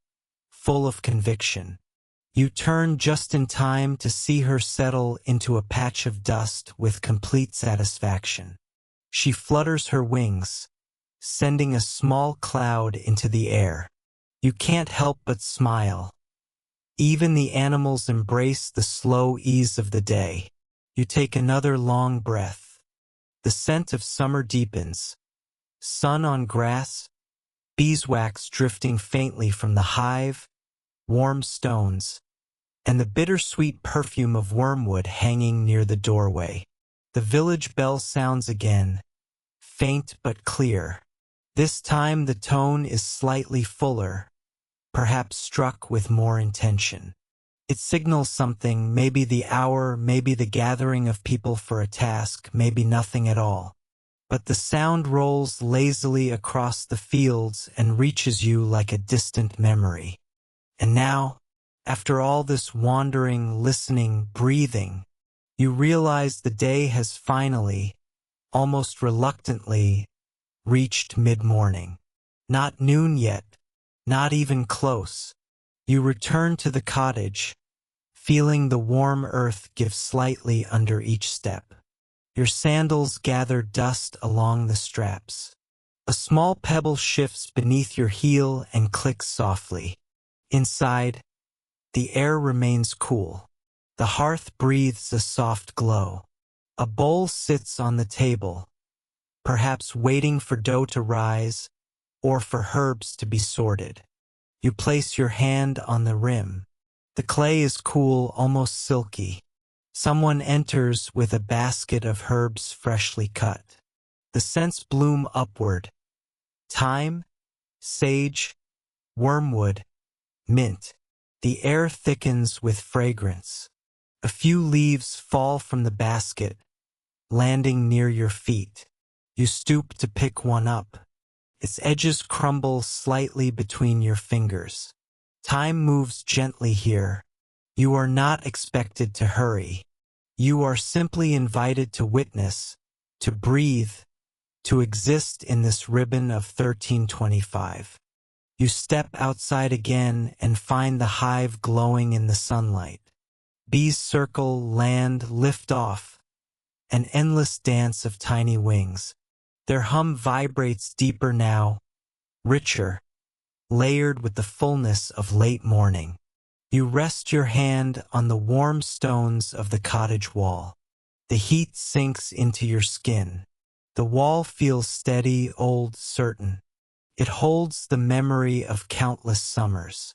full of conviction. You turn just in time to see her settle into a patch of dust with complete satisfaction. She flutters her wings, sending a small cloud into the air. You can't help but smile. Even the animals embrace the slow ease of the day. You take another long breath. The scent of summer deepens. Sun on grass, beeswax drifting faintly from the hive, warm stones, and the bittersweet perfume of wormwood hanging near the doorway. The village bell sounds again, faint but clear. This time the tone is slightly fuller, perhaps struck with more intention. It signals something, maybe the hour, maybe the gathering of people for a task, maybe nothing at all. But the sound rolls lazily across the fields and reaches you like a distant memory. And now, after all this wandering, listening, breathing, you realize the day has finally, almost reluctantly, reached mid-morning. Not noon yet, not even close. You return to the cottage, feeling the warm earth give slightly under each step. Your sandals gather dust along the straps. A small pebble shifts beneath your heel and clicks softly. Inside, the air remains cool. The hearth breathes a soft glow. A bowl sits on the table, perhaps waiting for dough to rise or for herbs to be sorted. You place your hand on the rim. The clay is cool, almost silky. Someone enters with a basket of herbs freshly cut. The scents bloom upward. Thyme, sage, wormwood, mint. The air thickens with fragrance. A few leaves fall from the basket, landing near your feet. You stoop to pick one up. Its edges crumble slightly between your fingers. Time moves gently here. You are not expected to hurry. You are simply invited to witness, to breathe, to exist in this ribbon of 1325. You step outside again and find the hive glowing in the sunlight. Bees circle, land, lift off, an endless dance of tiny wings. Their hum vibrates deeper now, richer, layered with the fullness of late morning. You rest your hand on the warm stones of the cottage wall. The heat sinks into your skin. The wall feels steady, old, certain. It holds the memory of countless summers.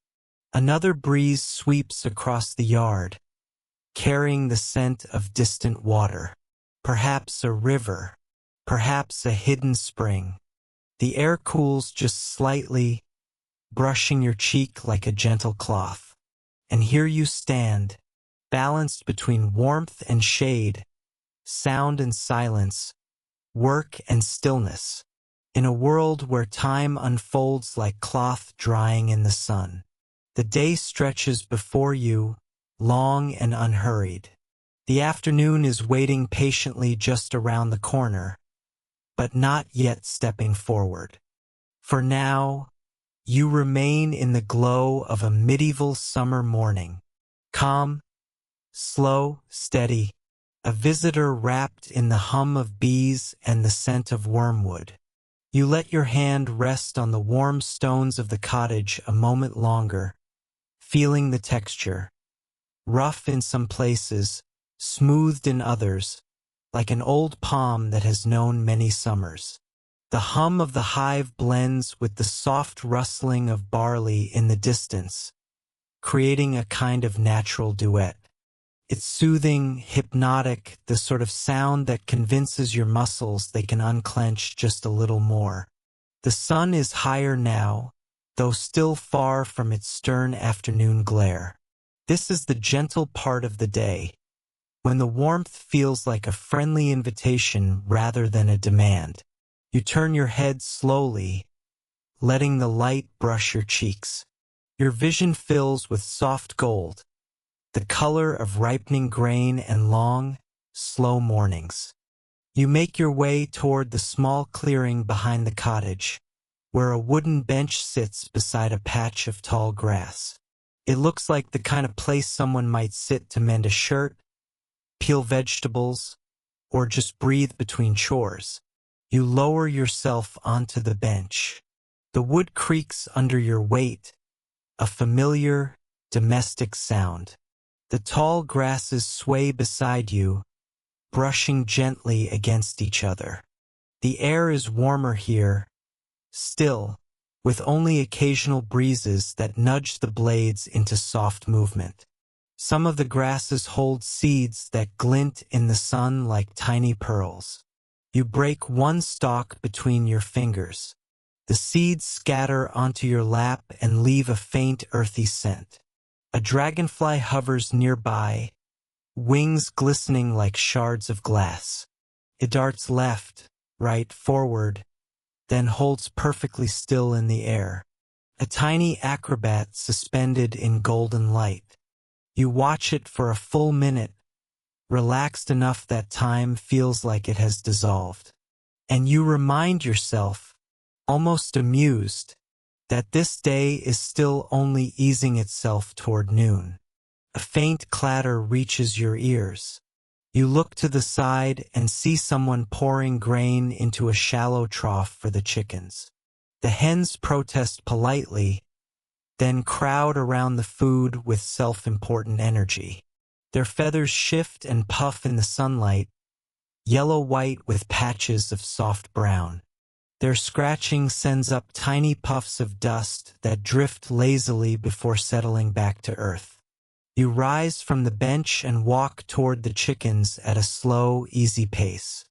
Another breeze sweeps across the yard, carrying the scent of distant water. Perhaps a river, perhaps a hidden spring. The air cools just slightly, brushing your cheek like a gentle cloth. And here you stand, balanced between warmth and shade, sound and silence, work and stillness. In a world where time unfolds like cloth drying in the sun, the day stretches before you, long and unhurried. The afternoon is waiting patiently just around the corner, but not yet stepping forward. For now, you remain in the glow of a medieval summer morning, calm, slow, steady, a visitor wrapped in the hum of bees and the scent of wormwood. You let your hand rest on the warm stones of the cottage a moment longer, feeling the texture, rough in some places, smoothed in others, like an old palm that has known many summers. The hum of the hive blends with the soft rustling of barley in the distance, creating a kind of natural duet. It's soothing, hypnotic, the sort of sound that convinces your muscles they can unclench just a little more. The sun is higher now, though still far from its stern afternoon glare. This is the gentle part of the day, when the warmth feels like a friendly invitation rather than a demand. You turn your head slowly, letting the light brush your cheeks. Your vision fills with soft gold, the color of ripening grain and long, slow mornings. You make your way toward the small clearing behind the cottage, where a wooden bench sits beside a patch of tall grass. It looks like the kind of place someone might sit to mend a shirt, peel vegetables, or just breathe between chores. You lower yourself onto the bench. The wood creaks under your weight, a familiar, domestic sound. The tall grasses sway beside you, brushing gently against each other. The air is warmer here, still, with only occasional breezes that nudge the blades into soft movement. Some of the grasses hold seeds that glint in the sun like tiny pearls. You break one stalk between your fingers. The seeds scatter onto your lap and leave a faint earthy scent. A dragonfly hovers nearby, wings glistening like shards of glass. It darts left, right, forward, then holds perfectly still in the air. A tiny acrobat suspended in golden light. You watch it for a full minute, relaxed enough that time feels like it has dissolved. And you remind yourself, almost amused, that this day is still only easing itself toward noon. A faint clatter reaches your ears. You look to the side and see someone pouring grain into a shallow trough for the chickens. The hens protest politely, then crowd around the food with self-important energy. Their feathers shift and puff in the sunlight, yellow-white with patches of soft brown. Their scratching sends up tiny puffs of dust that drift lazily before settling back to earth. You rise from the bench and walk toward the chickens at a slow, easy pace.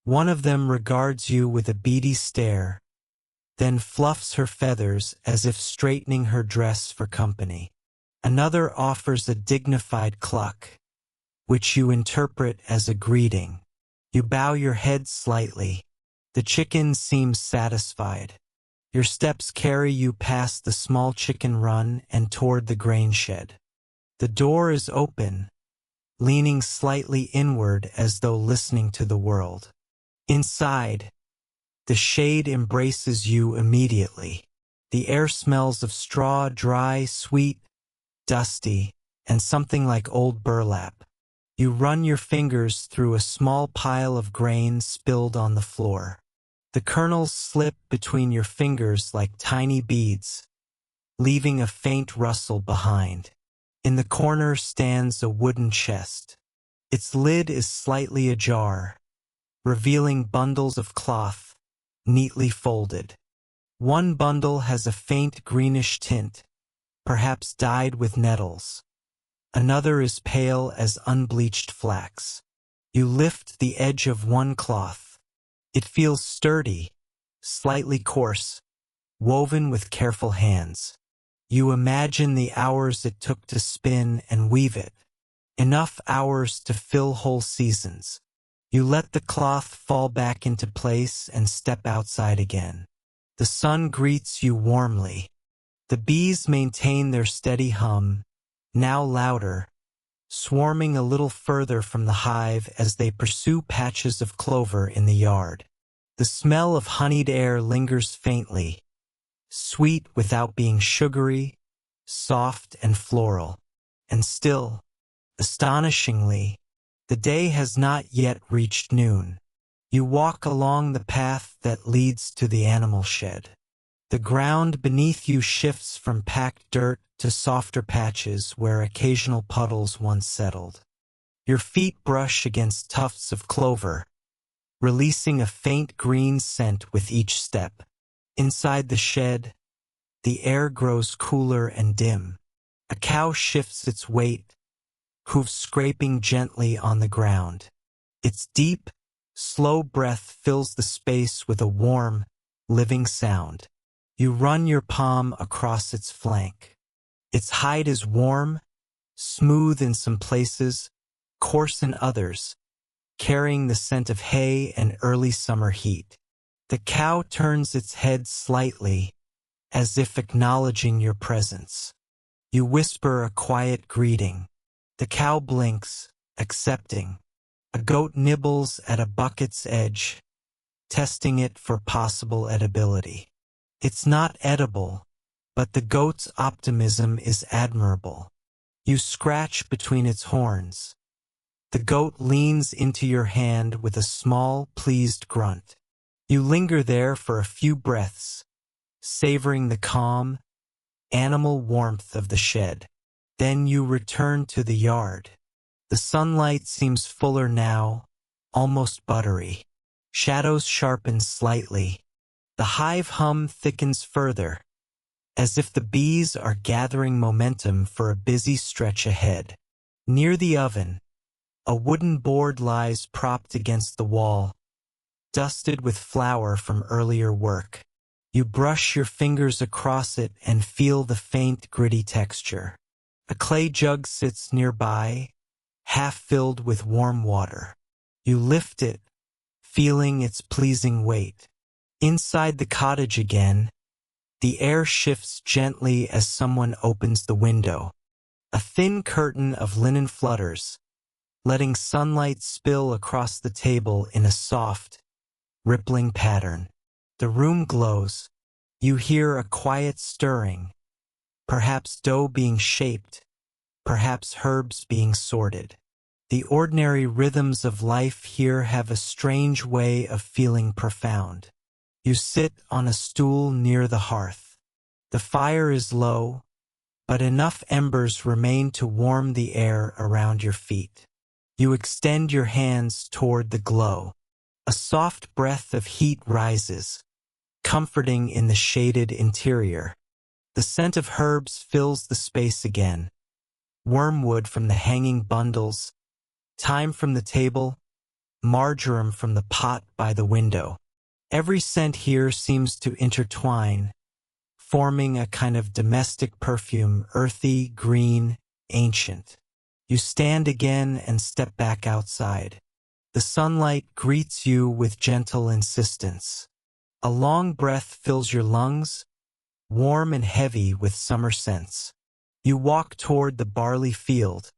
One of them regards you with a beady stare, then fluffs her feathers as if straightening her dress for company. Another offers a dignified cluck, which you interpret as a greeting. You bow your head slightly. The chicken seems satisfied. Your steps carry you past the small chicken run and toward the grain shed. The door is open, leaning slightly inward as though listening to the world. Inside, the shade embraces you immediately. The air smells of straw, dry, sweet, dusty, and something like old burlap. You run your fingers through a small pile of grain spilled on the floor. The kernels slip between your fingers like tiny beads, leaving a faint rustle behind. In the corner stands a wooden chest. Its lid is slightly ajar, revealing bundles of cloth, neatly folded. One bundle has a faint greenish tint, perhaps dyed with nettles. Another is pale as unbleached flax. You lift the edge of one cloth. It feels sturdy, slightly coarse, woven with careful hands. You imagine the hours it took to spin and weave it, enough hours to fill whole seasons. You let the cloth fall back into place and step outside again. The sun greets you warmly. The bees maintain their steady hum, now louder, swarming a little further from the hive as they pursue patches of clover in the yard. The smell of honeyed air lingers faintly, sweet without being sugary, soft and floral. And still, astonishingly, the day has not yet reached noon. You walk along the path that leads to the animal shed. The ground beneath you shifts from packed dirt to softer patches where occasional puddles once settled. Your feet brush against tufts of clover, releasing a faint green scent with each step. Inside the shed, the air grows cooler and dim. A cow shifts its weight, hooves scraping gently on the ground. Its deep, slow breath fills the space with a warm, living sound. You run your palm across its flank. Its hide is warm, smooth in some places, coarse in others, carrying the scent of hay and early summer heat. The cow turns its head slightly, as if acknowledging your presence. You whisper a quiet greeting. The cow blinks, accepting. A goat nibbles at a bucket's edge, testing it for possible edibility. It's not edible, but the goat's optimism is admirable. You scratch between its horns. The goat leans into your hand with a small, pleased grunt. You linger there for a few breaths, savoring the calm, animal warmth of the shed. Then you return to the yard. The sunlight seems fuller now, almost buttery. Shadows sharpen slightly. The hive hum thickens further, as if the bees are gathering momentum for a busy stretch ahead. Near the oven, a wooden board lies propped against the wall, dusted with flour from earlier work. You brush your fingers across it and feel the faint, gritty texture. A clay jug sits nearby, half filled with warm water. You lift it, feeling its pleasing weight. Inside the cottage again, the air shifts gently as someone opens the window. A thin curtain of linen flutters, letting sunlight spill across the table in a soft, rippling pattern. The room glows. You hear a quiet stirring, perhaps dough being shaped, perhaps herbs being sorted. The ordinary rhythms of life here have a strange way of feeling profound. You sit on a stool near the hearth. The fire is low, but enough embers remain to warm the air around your feet. You extend your hands toward the glow. A soft breath of heat rises, comforting in the shaded interior. The scent of herbs fills the space again. Wormwood from the hanging bundles, thyme from the table, marjoram from the pot by the window. Every scent here seems to intertwine, forming a kind of domestic perfume, earthy, green, ancient. You stand again and step back outside. The sunlight greets you with gentle insistence. A long breath fills your lungs, warm and heavy with summer scents. You walk toward the barley field,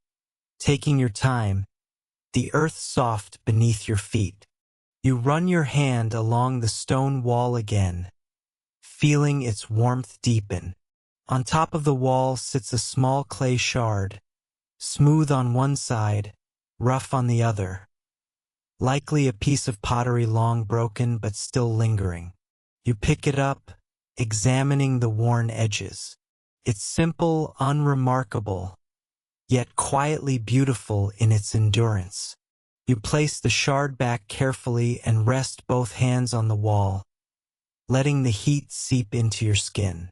taking your time, the earth soft beneath your feet. You run your hand along the stone wall again, feeling its warmth deepen. On top of the wall sits a small clay shard, smooth on one side, rough on the other. Likely a piece of pottery long broken but still lingering. You pick it up, examining the worn edges. It's simple, unremarkable, yet quietly beautiful in its endurance. You place the shard back carefully and rest both hands on the wall, letting the heat seep into your skin.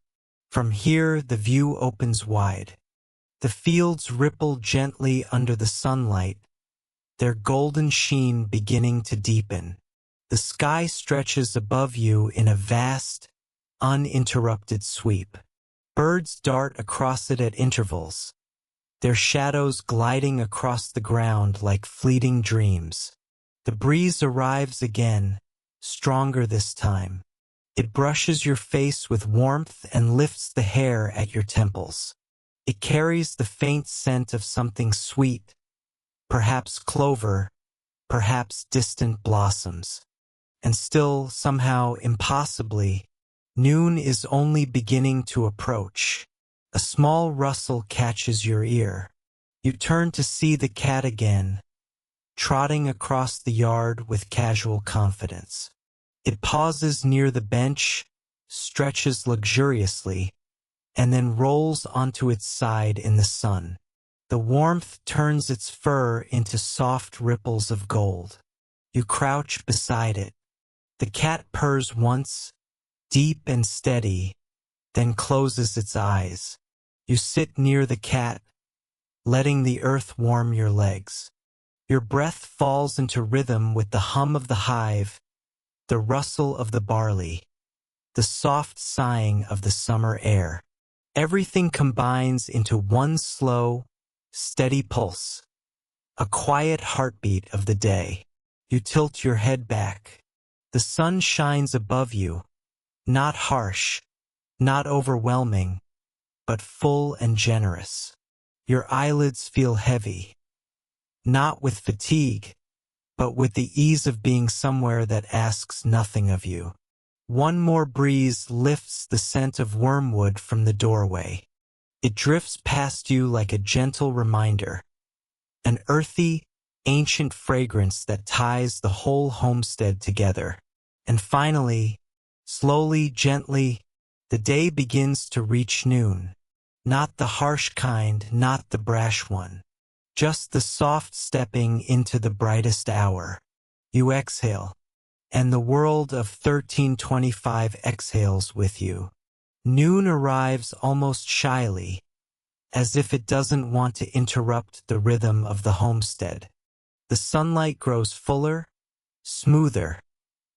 From here, the view opens wide. The fields ripple gently under the sunlight, their golden sheen beginning to deepen. The sky stretches above you in a vast, uninterrupted sweep. Birds dart across it at intervals, their shadows gliding across the ground like fleeting dreams. The breeze arrives again, stronger this time. It brushes your face with warmth and lifts the hair at your temples. It carries the faint scent of something sweet, perhaps clover, perhaps distant blossoms. And still, somehow, impossibly, noon is only beginning to approach. A small rustle catches your ear. You turn to see the cat again, trotting across the yard with casual confidence. It pauses near the bench, stretches luxuriously, and then rolls onto its side in the sun. The warmth turns its fur into soft ripples of gold. You crouch beside it. The cat purrs once, deep and steady, then closes its eyes. You sit near the cat, letting the earth warm your legs. Your breath falls into rhythm with the hum of the hive, the rustle of the barley, the soft sighing of the summer air. Everything combines into one slow, steady pulse, a quiet heartbeat of the day. You tilt your head back. The sun shines above you, not harsh, not overwhelming, but full and generous. Your eyelids feel heavy, not with fatigue, but with the ease of being somewhere that asks nothing of you. One more breeze lifts the scent of wormwood from the doorway. It drifts past you like a gentle reminder, an earthy, ancient fragrance that ties the whole homestead together. And finally, slowly, gently, the day begins to reach noon. Not the harsh kind, not the brash one. Just the soft stepping into the brightest hour. You exhale, and the world of 1325 exhales with you. Noon arrives almost shyly, as if it doesn't want to interrupt the rhythm of the homestead. The sunlight grows fuller, smoother,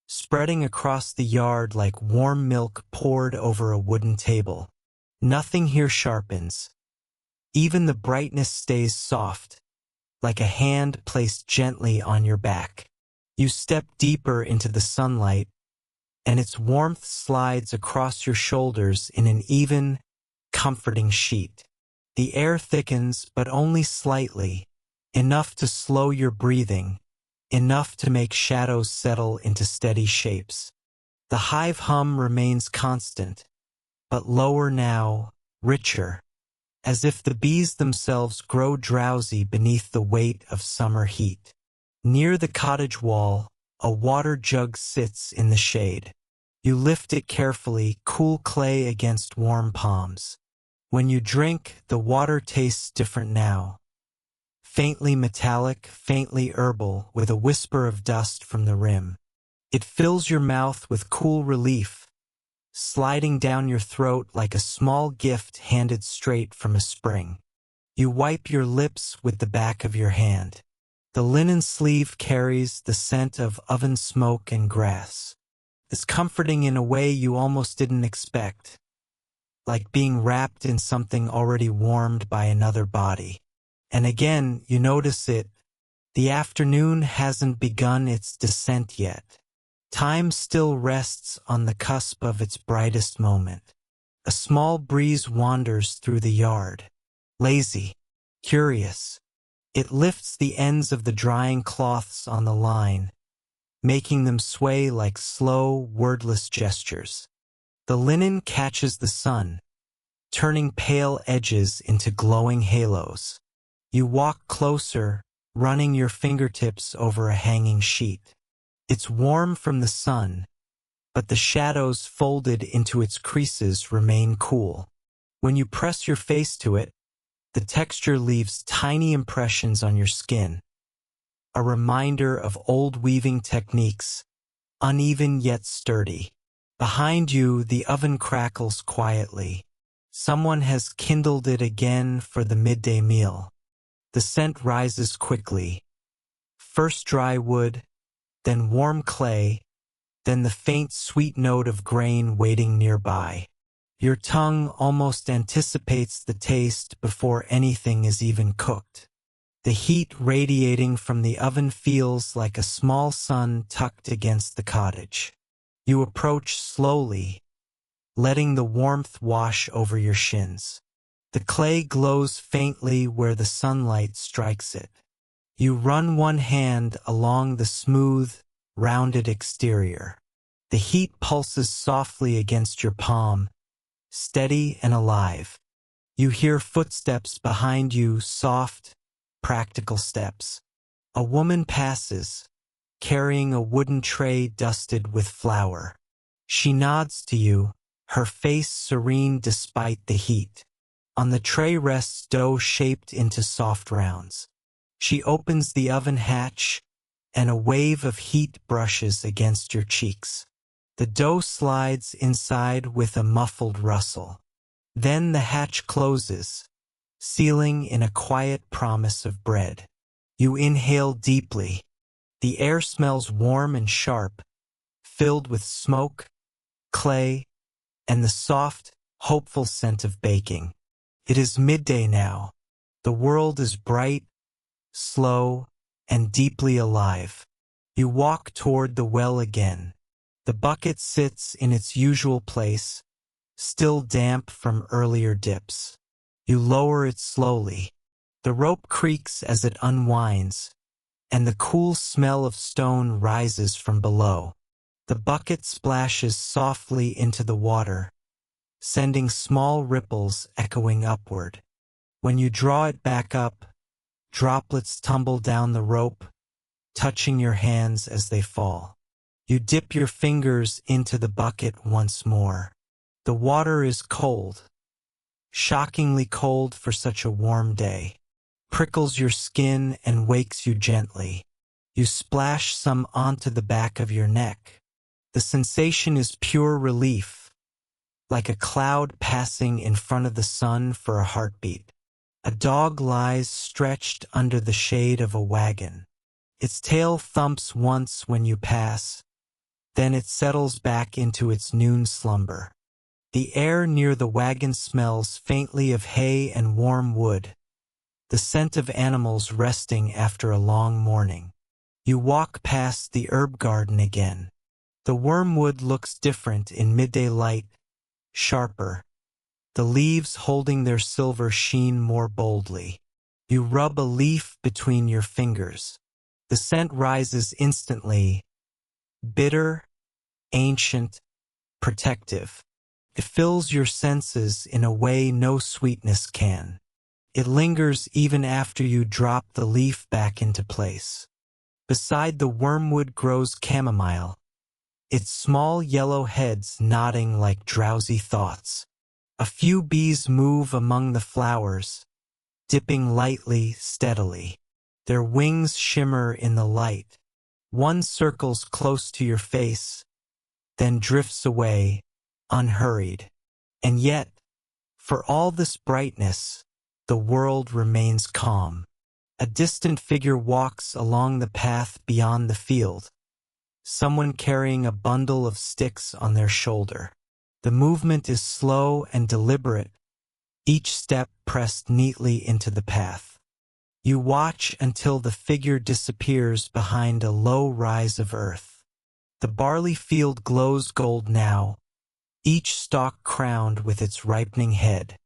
spreading across the yard like warm milk poured over a wooden table. Nothing here sharpens. Even the brightness stays soft, like a hand placed gently on your back. You step deeper into the sunlight, and its warmth slides across your shoulders in an even, comforting sheet. The air thickens, but only slightly, enough to slow your breathing, enough to make shadows settle into steady shapes. The hive hum remains constant, but lower now, richer, as if the bees themselves grow drowsy beneath the weight of summer heat. Near the cottage wall, a water jug sits in the shade. You lift it carefully, cool clay against warm palms. When you drink, the water tastes different now. Faintly metallic, faintly herbal, with a whisper of dust from the rim. It fills your mouth with cool relief, sliding down your throat like a small gift handed straight from a spring. You wipe your lips with the back of your hand. The linen sleeve carries the scent of oven smoke and grass. It's comforting in a way you almost didn't expect, like being wrapped in something already warmed by another body. And again, you notice it. The afternoon hasn't begun its descent yet. Time still rests on the cusp of its brightest moment. A small breeze wanders through the yard. Lazy, curious. It lifts the ends of the drying cloths on the line, making them sway like slow, wordless gestures. The linen catches the sun, turning pale edges into glowing halos. You walk closer, running your fingertips over a hanging sheet. It's warm from the sun, but the shadows folded into its creases remain cool. When you press your face to it, the texture leaves tiny impressions on your skin, a reminder of old weaving techniques, uneven yet sturdy. Behind you, the oven crackles quietly. Someone has kindled it again for the midday meal. The scent rises quickly. First dry wood, then warm clay, then the faint sweet note of grain waiting nearby. Your tongue almost anticipates the taste before anything is even cooked. The heat radiating from the oven feels like a small sun tucked against the cottage. You approach slowly, letting the warmth wash over your shins. The clay glows faintly where the sunlight strikes it. You run one hand along the smooth, rounded exterior. The heat pulses softly against your palm, steady and alive. You hear footsteps behind you, soft, practical steps. A woman passes, carrying a wooden tray dusted with flour. She nods to you, her face serene despite the heat. On the tray rests dough shaped into soft rounds. She opens the oven hatch, and a wave of heat brushes against your cheeks. The dough slides inside with a muffled rustle. Then the hatch closes, sealing in a quiet promise of bread. You inhale deeply. The air smells warm and sharp, filled with smoke, clay, and the soft, hopeful scent of baking. It is midday now. The world is bright, slow, and deeply alive. You walk toward the well again. The bucket sits in its usual place, still damp from earlier dips. You lower it slowly. The rope creaks as it unwinds, and the cool smell of stone rises from below. The bucket splashes softly into the water, sending small ripples echoing upward. When you draw it back up, droplets tumble down the rope, touching your hands as they fall. You dip your fingers into the bucket once more. The water is cold, shockingly cold for such a warm day. Prickles your skin and wakes you gently. You splash some onto the back of your neck. The sensation is pure relief, like a cloud passing in front of the sun for a heartbeat. A dog lies stretched under the shade of a wagon. Its tail thumps once when you pass, then it settles back into its noon slumber. The air near the wagon smells faintly of hay and warm wood, the scent of animals resting after a long morning. You walk past the herb garden again. The wormwood looks different in midday light, sharper, the leaves holding their silver sheen more boldly. You rub a leaf between your fingers. The scent rises instantly, bitter, ancient, protective. It fills your senses in a way no sweetness can. It lingers even after you drop the leaf back into place. Beside the wormwood grows chamomile, its small yellow heads nodding like drowsy thoughts. A few bees move among the flowers, dipping lightly, steadily. Their wings shimmer in the light. One circles close to your face, then drifts away, unhurried. And yet, for all this brightness, the world remains calm. A distant figure walks along the path beyond the field, someone carrying a bundle of sticks on their shoulder. The movement is slow and deliberate, each step pressed neatly into the path. You watch until the figure disappears behind a low rise of earth. The barley field glows gold now, each stalk crowned with its ripening head.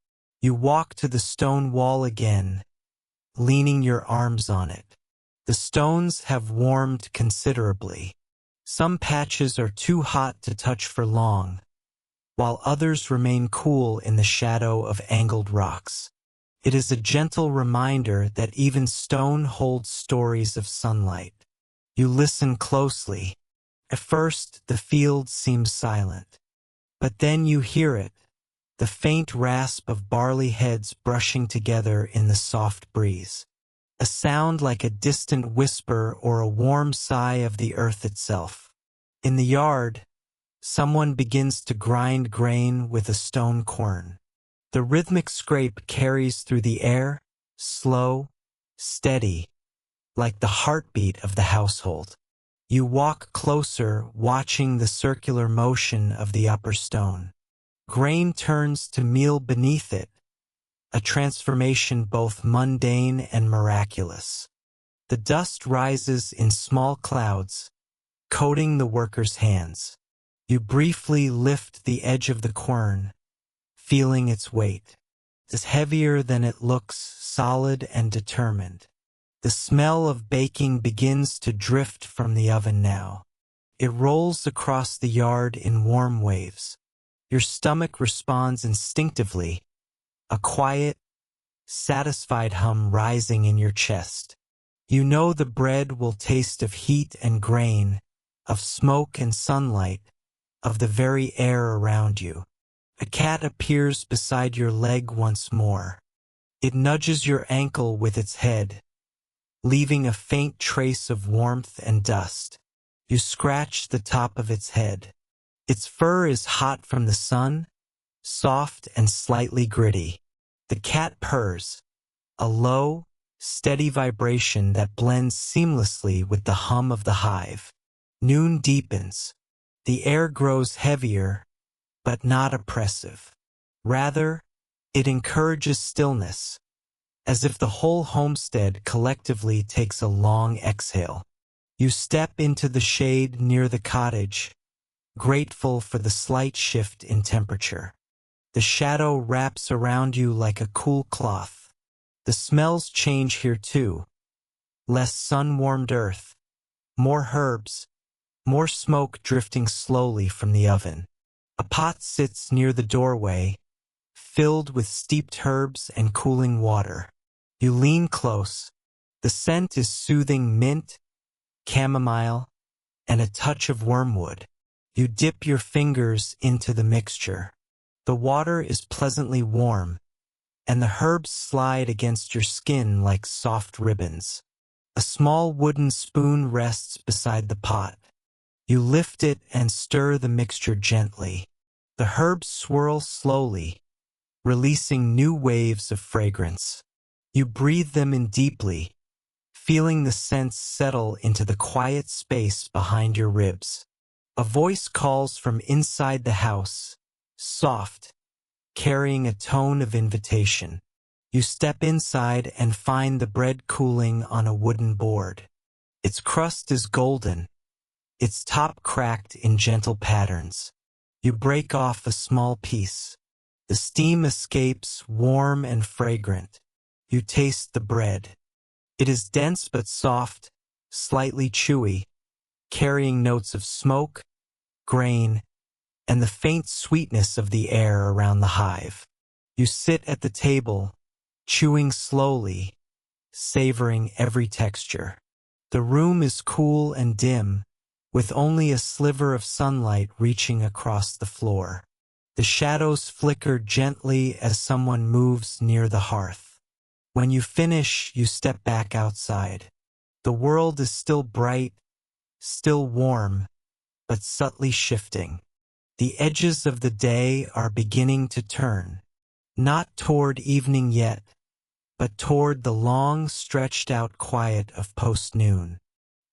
You walk to the stone wall again, leaning your arms on it. The stones have warmed considerably. Some patches are too hot to touch for long, while others remain cool in the shadow of angled rocks. It is a gentle reminder that even stone holds stories of sunlight. You listen closely. At first, the field seems silent. But then you hear it, the faint rasp of barley heads brushing together in the soft breeze. A sound like a distant whisper or a warm sigh of the earth itself. In the yard, someone begins to grind grain with a stone quern. The rhythmic scrape carries through the air, slow, steady, like the heartbeat of the household. You walk closer, watching the circular motion of the upper stone. Grain turns to meal beneath it, a transformation both mundane and miraculous. The dust rises in small clouds, coating the worker's hands. You briefly lift the edge of the quern, feeling its weight. It's heavier than it looks, solid and determined. The smell of baking begins to drift from the oven now. It rolls across the yard in warm waves. Your stomach responds instinctively, a quiet, satisfied hum rising in your chest. You know the bread will taste of heat and grain, of smoke and sunlight, of the very air around you. A cat appears beside your leg once more. It nudges your ankle with its head, leaving a faint trace of warmth and dust. You scratch the top of its head. Its fur is hot from the sun, soft and slightly gritty. The cat purrs, a low, steady vibration that blends seamlessly with the hum of the hive. Noon deepens. The air grows heavier, but not oppressive. Rather, it encourages stillness, as if the whole homestead collectively takes a long exhale. You step into the shade near the cottage, grateful for the slight shift in temperature. The shadow wraps around you like a cool cloth. The smells change here too. Less sun-warmed earth, more herbs, more smoke drifting slowly from the oven. A pot sits near the doorway, filled with steeped herbs and cooling water. You lean close. The scent is soothing mint, chamomile, and a touch of wormwood. You dip your fingers into the mixture. The water is pleasantly warm, and the herbs slide against your skin like soft ribbons. A small wooden spoon rests beside the pot. You lift it and stir the mixture gently. The herbs swirl slowly, releasing new waves of fragrance. You breathe them in deeply, feeling the scents settle into the quiet space behind your ribs. A voice calls from inside the house, soft, carrying a tone of invitation. You step inside and find the bread cooling on a wooden board. Its crust is golden, its top cracked in gentle patterns. You break off a small piece. The steam escapes, warm and fragrant. You taste the bread. It is dense but soft, slightly chewy, carrying notes of smoke, grain, and the faint sweetness of the air around the hive. You sit at the table, chewing slowly, savoring every texture. The room is cool and dim, with only a sliver of sunlight reaching across the floor. The shadows flicker gently as someone moves near the hearth. When you finish, you step back outside. The world is still bright, still warm, but subtly shifting. The edges of the day are beginning to turn, not toward evening yet, but toward the long, stretched-out quiet of post-noon.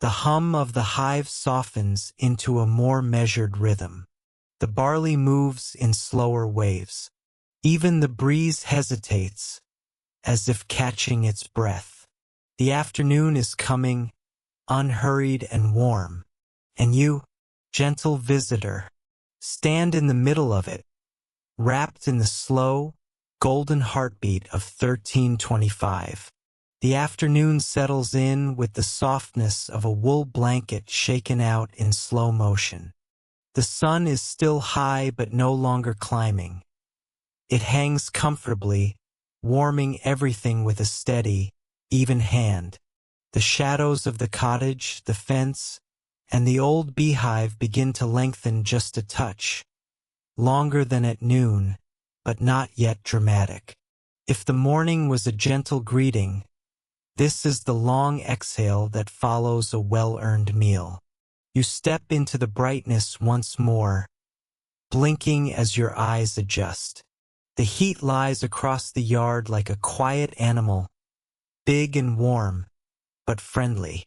The hum of the hive softens into a more measured rhythm. The barley moves in slower waves. Even the breeze hesitates, as if catching its breath. The afternoon is coming, unhurried and warm, and you, gentle visitor, stand in the middle of it, wrapped in the slow, golden heartbeat of 1325. The afternoon settles in with the softness of a wool blanket shaken out in slow motion. The sun is still high but no longer climbing. It hangs comfortably, warming everything with a steady, even hand. The shadows of the cottage, the fence, and the old beehive begin to lengthen just a touch, longer than at noon, but not yet dramatic. If the morning was a gentle greeting, this is the long exhale that follows a well-earned meal. You step into the brightness once more, blinking as your eyes adjust. The heat lies across the yard like a quiet animal, big and warm, but friendly.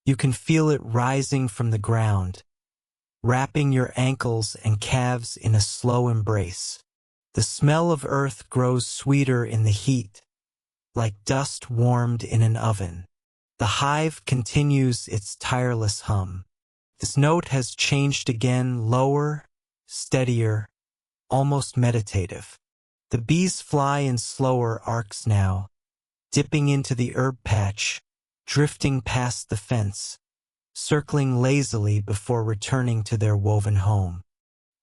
You can feel it rising from the ground, wrapping your ankles and calves in a slow embrace. The smell of earth grows sweeter in the heat, like dust warmed in an oven. The hive continues its tireless hum. Its note has changed again, lower, steadier, almost meditative. The bees fly in slower arcs now, dipping into the herb patch, drifting past the fence, circling lazily before returning to their woven home.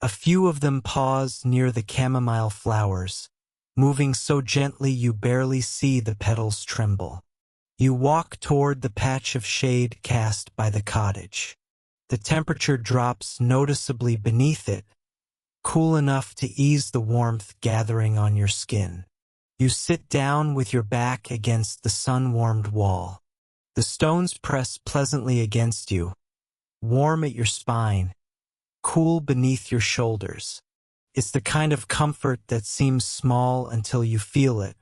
A few of them pause near the chamomile flowers, moving so gently you barely see the petals tremble. You walk toward the patch of shade cast by the cottage. The temperature drops noticeably beneath it, cool enough to ease the warmth gathering on your skin. You sit down with your back against the sun-warmed wall. The stones press pleasantly against you, warm at your spine, cool beneath your shoulders. It's the kind of comfort that seems small until you feel it.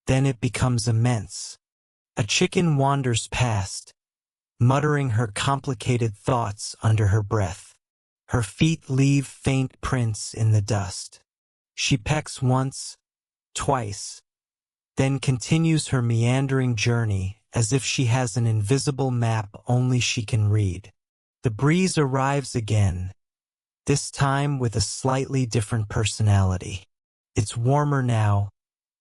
Then it becomes immense. A chicken wanders past, muttering her complicated thoughts under her breath. Her feet leave faint prints in the dust. She pecks once, twice, then continues her meandering journey as if she has an invisible map only she can read. The breeze arrives again, this time with a slightly different personality. It's warmer now,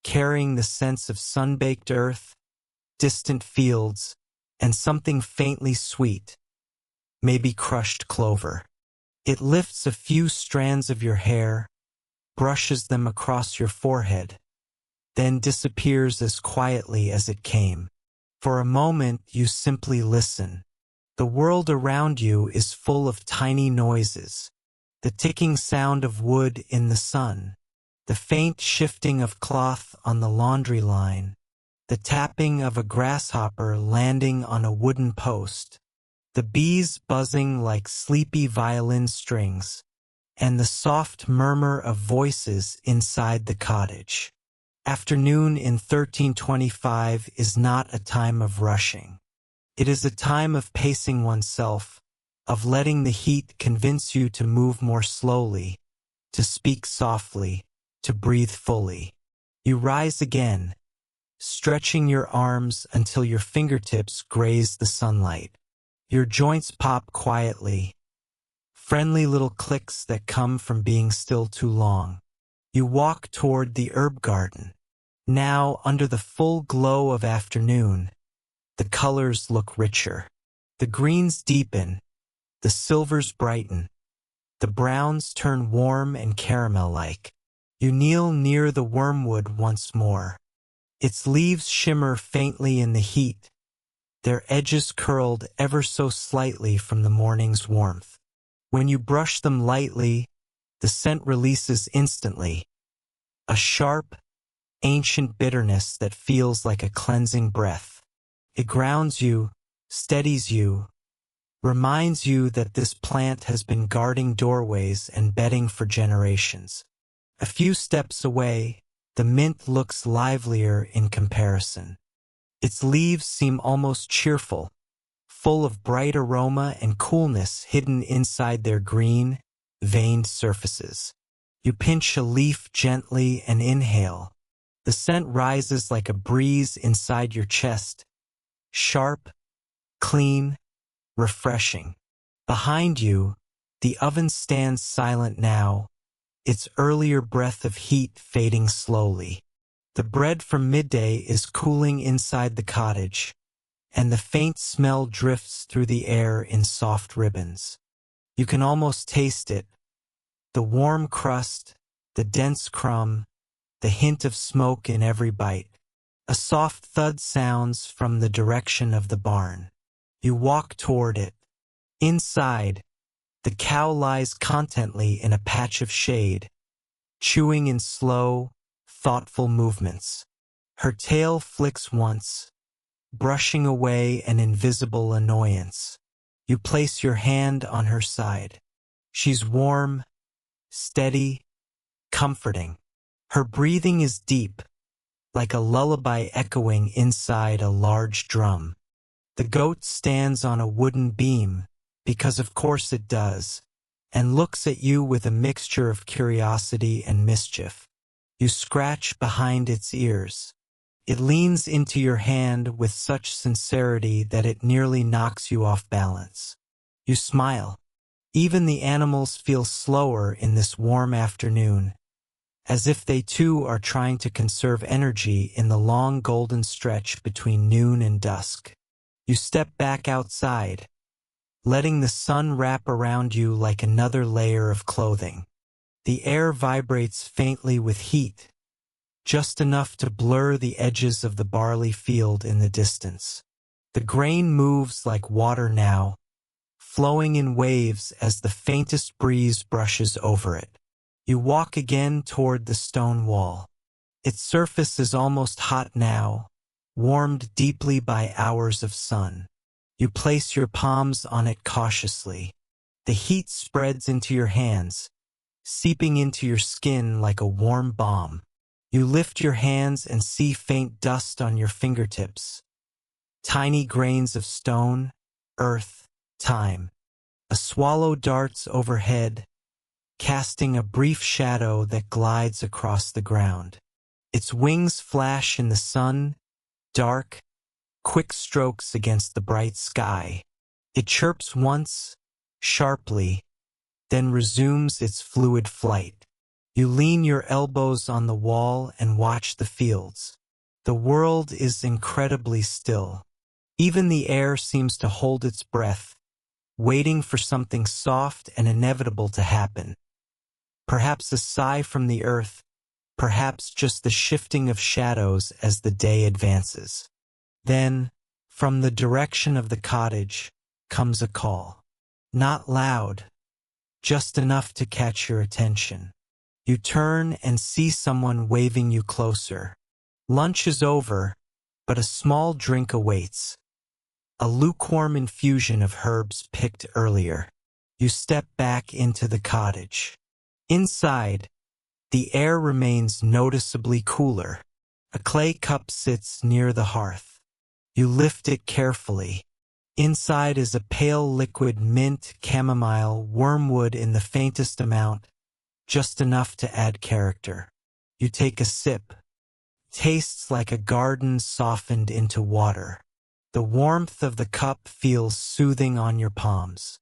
carrying the sense of sun-baked earth, distant fields, and something faintly sweet, maybe crushed clover. It lifts a few strands of your hair, brushes them across your forehead, then disappears as quietly as it came. For a moment, you simply listen. The world around you is full of tiny noises. The ticking sound of wood in the sun, the faint shifting of cloth on the laundry line, the tapping of a grasshopper landing on a wooden post, the bees buzzing like sleepy violin strings, and the soft murmur of voices inside the cottage. Afternoon in 1325 is not a time of rushing. It is a time of pacing oneself, of letting the heat convince you to move more slowly, to speak softly, to breathe fully. You rise again, stretching your arms until your fingertips graze the sunlight. Your joints pop quietly, friendly little clicks that come from being still too long. You walk toward the herb garden. Now, under the full glow of afternoon, the colors look richer. The greens deepen, the silvers brighten, the browns turn warm and caramel-like. You kneel near the wormwood once more. Its leaves shimmer faintly in the heat, their edges curled ever so slightly from the morning's warmth. When you brush them lightly, the scent releases instantly, a sharp, ancient bitterness that feels like a cleansing breath. It grounds you, steadies you, reminds you that this plant has been guarding doorways and bedding for generations. A few steps away, the mint looks livelier in comparison. Its leaves seem almost cheerful, full of bright aroma and coolness hidden inside their green, veined surfaces. You pinch a leaf gently and inhale. The scent rises like a breeze inside your chest, sharp, clean, refreshing. Behind you, the oven stands silent now, its earlier breath of heat fading slowly. The bread from midday is cooling inside the cottage, and the faint smell drifts through the air in soft ribbons. You can almost taste it, the warm crust, the dense crumb, the hint of smoke in every bite. A soft thud sounds from the direction of the barn. You walk toward it. Inside, the cow lies contently in a patch of shade, chewing in slow, thoughtful movements. Her tail flicks once, brushing away an invisible annoyance. You place your hand on her side. She's warm, steady, comforting. Her breathing is deep, like a lullaby echoing inside a large drum. The goat stands on a wooden beam, because of course it does, and looks at you with a mixture of curiosity and mischief. You scratch behind its ears. It leans into your hand with such sincerity that it nearly knocks you off balance. You smile. Even the animals feel slower in this warm afternoon, as if they too are trying to conserve energy in the long golden stretch between noon and dusk. You step back outside, letting the sun wrap around you like another layer of clothing. The air vibrates faintly with heat, just enough to blur the edges of the barley field in the distance. The grain moves like water now, flowing in waves as the faintest breeze brushes over it. You walk again toward the stone wall. Its surface is almost hot now, warmed deeply by hours of sun. You place your palms on it cautiously. The heat spreads into your hands, seeping into your skin like a warm balm. You lift your hands and see faint dust on your fingertips. Tiny grains of stone, earth, time. A swallow darts overhead, casting a brief shadow that glides across the ground. Its wings flash in the sun, dark, quick strokes against the bright sky. It chirps once, sharply, then resumes its fluid flight. You lean your elbows on the wall and watch the fields. The world is incredibly still. Even the air seems to hold its breath, waiting for something soft and inevitable to happen. Perhaps a sigh from the earth, perhaps just the shifting of shadows as the day advances. Then, from the direction of the cottage, comes a call. Not loud, just enough to catch your attention. You turn and see someone waving you closer. Lunch is over, but a small drink awaits. A lukewarm infusion of herbs picked earlier. You step back into the cottage. Inside, the air remains noticeably cooler. A clay cup sits near the hearth. You lift it carefully. Inside is a pale liquid mint, chamomile, wormwood in the faintest amount, just enough to add character. You take a sip. Tastes like a garden softened into water. The warmth of the cup feels soothing on your palms.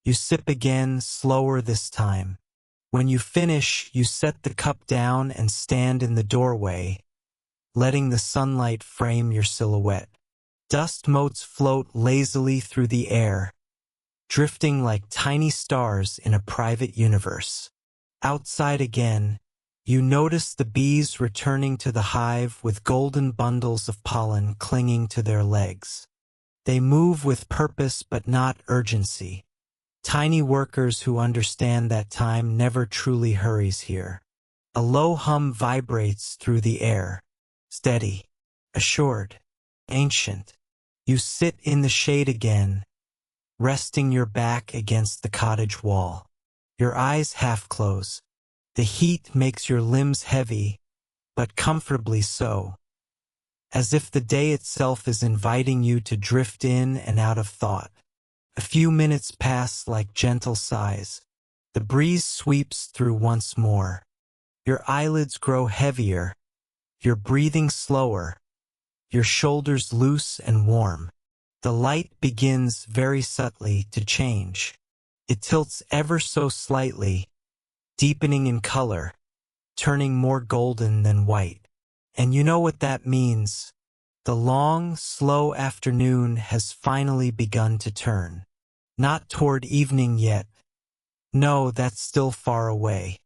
You sip again, slower this time. When you finish, you set the cup down and stand in the doorway, letting the sunlight frame your silhouette. Dust motes float lazily through the air, drifting like tiny stars in a private universe. Outside again, you notice the bees returning to the hive with golden bundles of pollen clinging to their legs. They move with purpose but not urgency. Tiny workers who understand that time never truly hurries here. A low hum vibrates through the air, steady, assured, ancient. You sit in the shade again, resting your back against the cottage wall. Your eyes half close. The heat makes your limbs heavy, but comfortably so, as if the day itself is inviting you to drift in and out of thought. A few minutes pass like gentle sighs. The breeze sweeps through once more. Your eyelids grow heavier, your breathing slower, your shoulders loose and warm. The light begins very subtly to change. It tilts ever so slightly, deepening in color, turning more golden than white. And you know what that means. The long, slow afternoon has finally begun to turn. Not toward evening yet. No, that's still far away.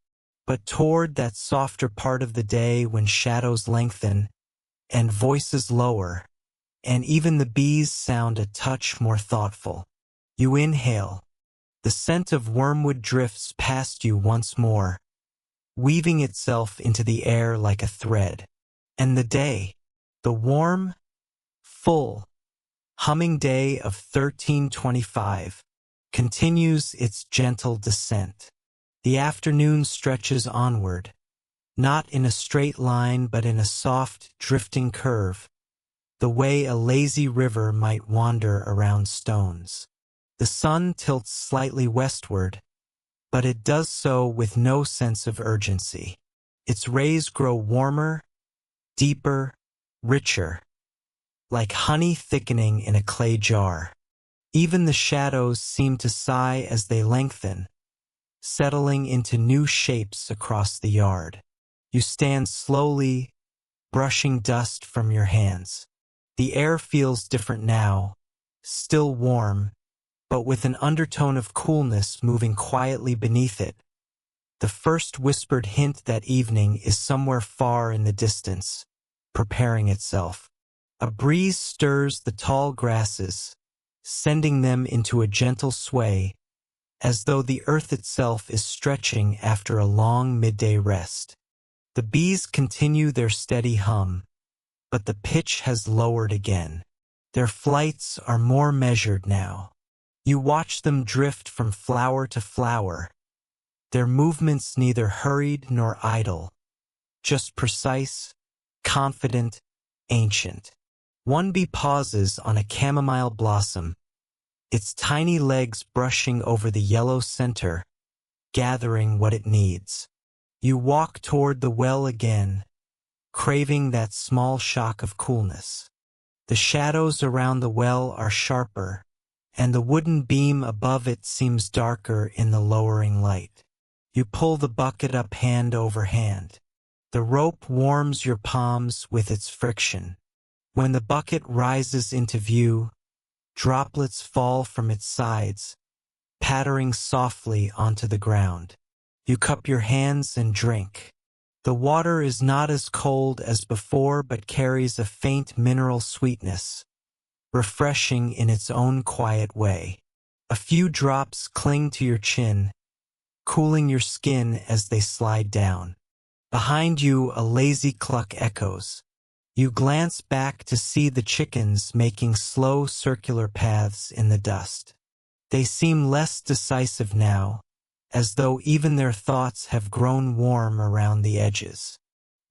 But toward that softer part of the day when shadows lengthen, and voices lower, and even the bees sound a touch more thoughtful. You inhale. The scent of wormwood drifts past you once more, weaving itself into the air like a thread. And the day, the warm, full, humming day of 1325, continues its gentle descent. The afternoon stretches onward, not in a straight line but in a soft, drifting curve, the way a lazy river might wander around stones. The sun tilts slightly westward, but it does so with no sense of urgency. Its rays grow warmer, deeper, richer, like honey thickening in a clay jar. Even the shadows seem to sigh as they lengthen, settling into new shapes across the yard. You stand slowly, brushing dust from your hands. The air feels different now, still warm, but with an undertone of coolness moving quietly beneath it. The first whispered hint that evening is somewhere far in the distance, preparing itself. A breeze stirs the tall grasses, sending them into a gentle sway, as though the earth itself is stretching after a long midday rest. The bees continue their steady hum, but the pitch has lowered again. Their flights are more measured now. You watch them drift from flower to flower, their movements neither hurried nor idle, just precise, confident, ancient. One bee pauses on a chamomile blossom, its tiny legs brushing over the yellow center, gathering what it needs. You walk toward the well again, craving that small shock of coolness. The shadows around the well are sharper, and the wooden beam above it seems darker in the lowering light. You pull the bucket up hand over hand. The rope warms your palms with its friction. When the bucket rises into view, droplets fall from its sides, pattering softly onto the ground. You cup your hands and drink. The water is not as cold as before but carries a faint mineral sweetness, refreshing in its own quiet way. A few drops cling to your chin, cooling your skin as they slide down. Behind you, a lazy cluck echoes. You glance back to see the chickens making slow circular paths in the dust. They seem less decisive now, as though even their thoughts have grown warm around the edges.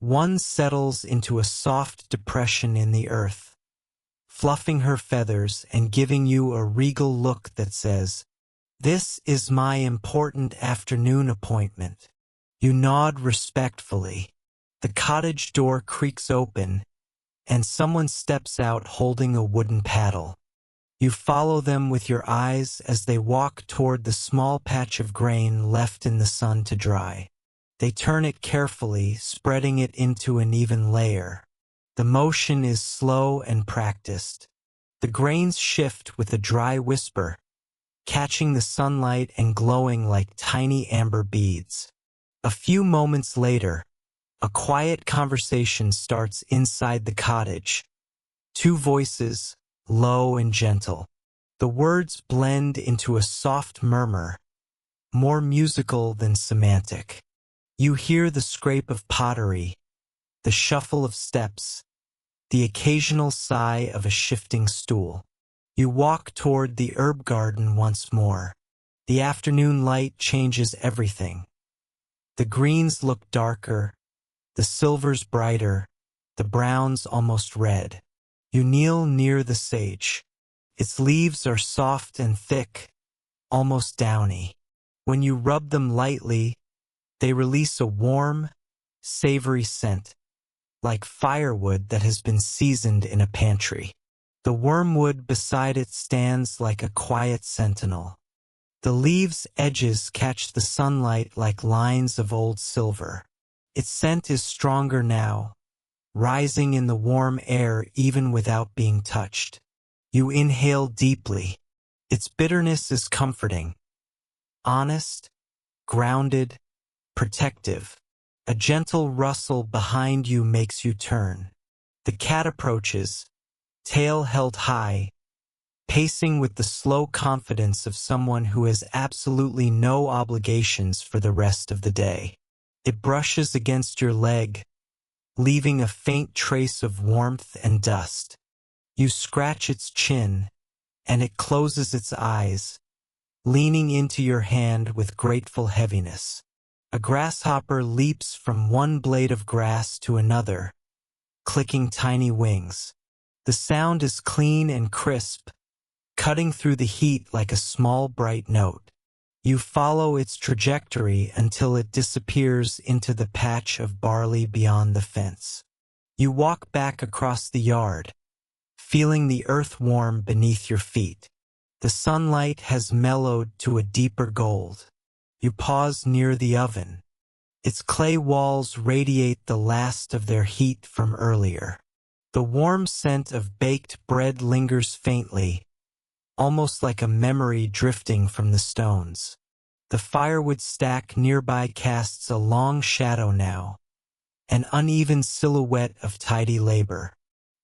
One settles into a soft depression in the earth, fluffing her feathers and giving you a regal look that says, "This is my important afternoon appointment." You nod respectfully. The cottage door creaks open, and someone steps out holding a wooden paddle. You follow them with your eyes as they walk toward the small patch of grain left in the sun to dry. They turn it carefully, spreading it into an even layer. The motion is slow and practiced. The grains shift with a dry whisper, catching the sunlight and glowing like tiny amber beads. A few moments later, a quiet conversation starts inside the cottage. Two voices, low and gentle. The words blend into a soft murmur, more musical than semantic. You hear the scrape of pottery, the shuffle of steps, the occasional sigh of a shifting stool. You walk toward the herb garden once more. The afternoon light changes everything. The greens look darker, the silvers brighter, the browns almost red. You kneel near the sage. Its leaves are soft and thick, almost downy. When you rub them lightly, they release a warm, savory scent, like firewood that has been seasoned in a pantry. The wormwood beside it stands like a quiet sentinel. The leaves' edges catch the sunlight like lines of old silver. Its scent is stronger now, rising in the warm air even without being touched. You inhale deeply. Its bitterness is comforting, honest, grounded, protective. A gentle rustle behind you makes you turn. The cat approaches, tail held high, pacing with the slow confidence of someone who has absolutely no obligations for the rest of the day. It brushes against your leg, leaving a faint trace of warmth and dust. You scratch its chin, and it closes its eyes, leaning into your hand with grateful heaviness. A grasshopper leaps from one blade of grass to another, clicking tiny wings. The sound is clean and crisp, cutting through the heat like a small bright note. You follow its trajectory until it disappears into the patch of barley beyond the fence. You walk back across the yard, feeling the earth warm beneath your feet. The sunlight has mellowed to a deeper gold. You pause near the oven. Its clay walls radiate the last of their heat from earlier. The warm scent of baked bread lingers faintly, almost like a memory drifting from the stones. The firewood stack nearby casts a long shadow now, an uneven silhouette of tidy labor.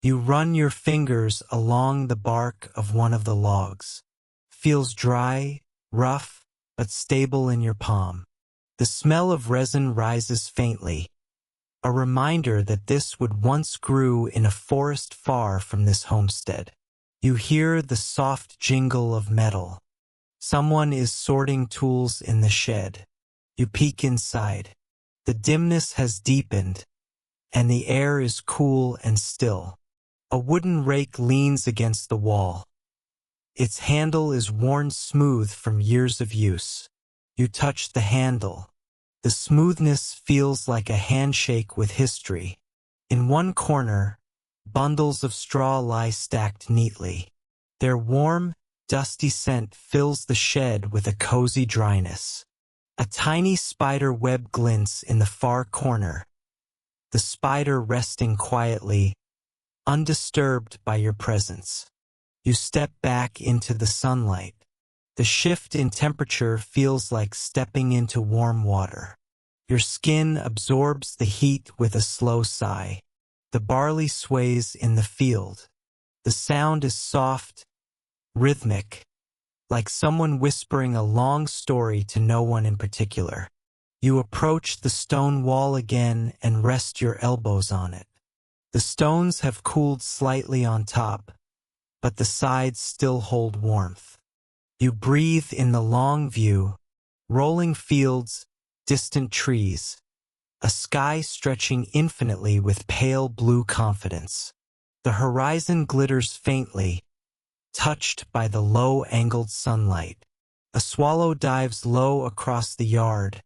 You run your fingers along the bark of one of the logs. Feels dry, rough, but stable in your palm. The smell of resin rises faintly, a reminder that this wood once grew in a forest far from this homestead. You hear the soft jingle of metal. Someone is sorting tools in the shed. You peek inside. The dimness has deepened, and the air is cool and still. A wooden rake leans against the wall. Its handle is worn smooth from years of use. You touch the handle. The smoothness feels like a handshake with history. In one corner, bundles of straw lie stacked neatly. Their warm, dusty scent fills the shed with a cozy dryness. A tiny spider web glints in the far corner, the spider resting quietly, undisturbed by your presence. You step back into the sunlight. The shift in temperature feels like stepping into warm water. Your skin absorbs the heat with a slow sigh. The barley sways in the field. The sound is soft, rhythmic, like someone whispering a long story to no one in particular. You approach the stone wall again and rest your elbows on it. The stones have cooled slightly on top, but the sides still hold warmth. You breathe in the long view, rolling fields, distant trees, a sky stretching infinitely with pale blue confidence. The horizon glitters faintly, touched by the low-angled sunlight. A swallow dives low across the yard,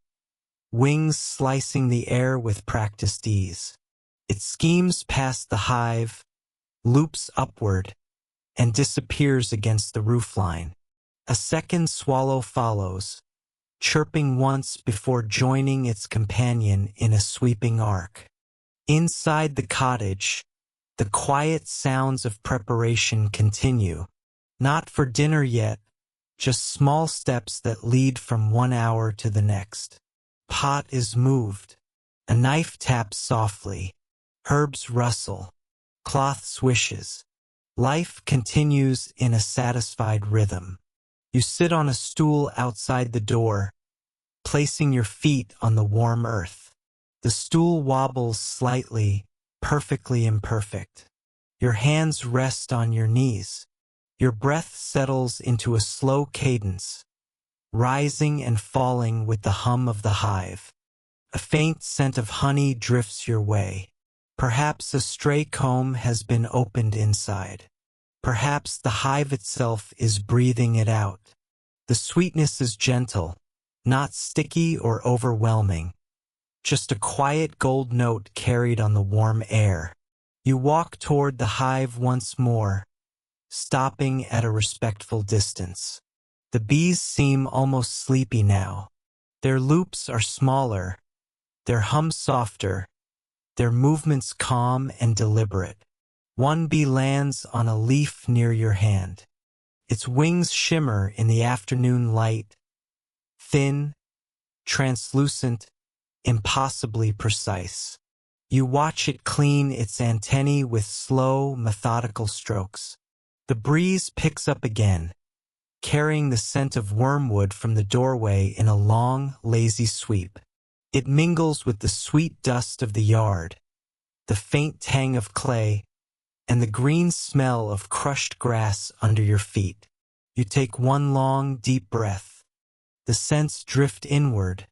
wings slicing the air with practiced ease. It schemes past the hive, loops upward, and disappears against the roofline. A second swallow follows, chirping once before joining its companion in a sweeping arc. Inside the cottage, the quiet sounds of preparation continue. Not for dinner yet, just small steps that lead from one hour to the next. Pot is moved. A knife taps softly. Herbs rustle. Cloth swishes. Life continues in a satisfied rhythm. You sit on a stool outside the door, placing your feet on the warm earth. The stool wobbles slightly, perfectly imperfect. Your hands rest on your knees. Your breath settles into a slow cadence, rising and falling with the hum of the hive. A faint scent of honey drifts your way. Perhaps a stray comb has been opened inside. Perhaps the hive itself is breathing it out. The sweetness is gentle, not sticky or overwhelming. Just a quiet gold note carried on the warm air. You walk toward the hive once more, stopping at a respectful distance. The bees seem almost sleepy now. Their loops are smaller, their hum softer, their movements calm and deliberate. One bee lands on a leaf near your hand. Its wings shimmer in the afternoon light, thin, translucent, impossibly precise. You watch it clean its antennae with slow, methodical strokes. The breeze picks up again, carrying the scent of wormwood from the doorway in a long, lazy sweep. It mingles with the sweet dust of the yard, the faint tang of clay, and the green smell of crushed grass under your feet. You take one long, deep breath. The scents drift inward,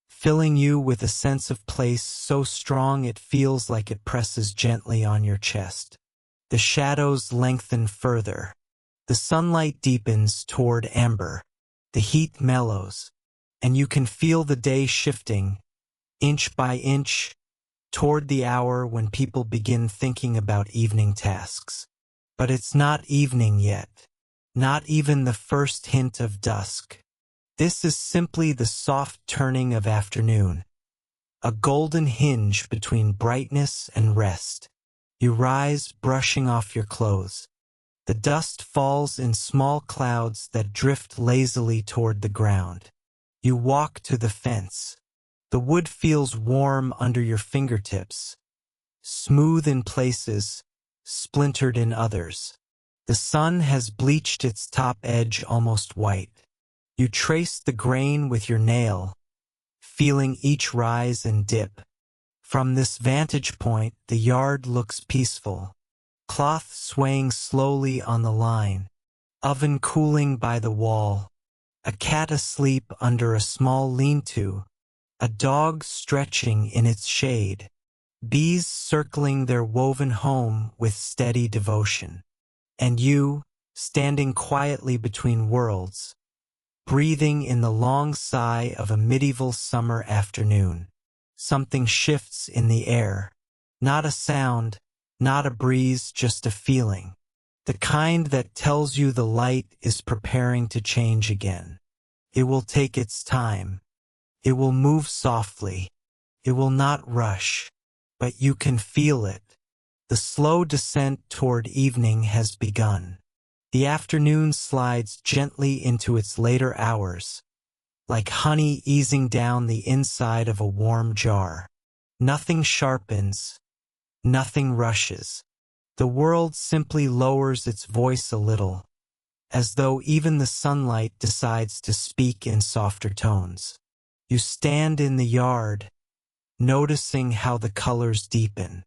filling you with a sense of place so strong it feels like it presses gently on your chest. The shadows lengthen further. The sunlight deepens toward amber. The heat mellows, and you can feel the day shifting, inch by inch, toward the hour when people begin thinking about evening tasks. But it's not evening yet, not even the first hint of dusk. This is simply the soft turning of afternoon, a golden hinge between brightness and rest. You rise, brushing off your clothes. The dust falls in small clouds that drift lazily toward the ground. You walk to the fence. The wood feels warm under your fingertips, smooth in places, splintered in others. The sun has bleached its top edge almost white. You trace the grain with your nail, feeling each rise and dip. From this vantage point, the yard looks peaceful. Cloth swaying slowly on the line, oven cooling by the wall, a cat asleep under a small lean-to, a dog stretching in its shade, bees circling their woven home with steady devotion. And you, standing quietly between worlds, breathing in the long sigh of a medieval summer afternoon. Something shifts in the air. Not a sound, not a breeze, just a feeling. The kind that tells you the light is preparing to change again. It will take its time. It will move softly. It will not rush. But you can feel it. The slow descent toward evening has begun. The afternoon slides gently into its later hours, like honey easing down the inside of a warm jar. Nothing sharpens, nothing rushes. The world simply lowers its voice a little, as though even the sunlight decides to speak in softer tones. You stand in the yard, noticing how the colors deepen.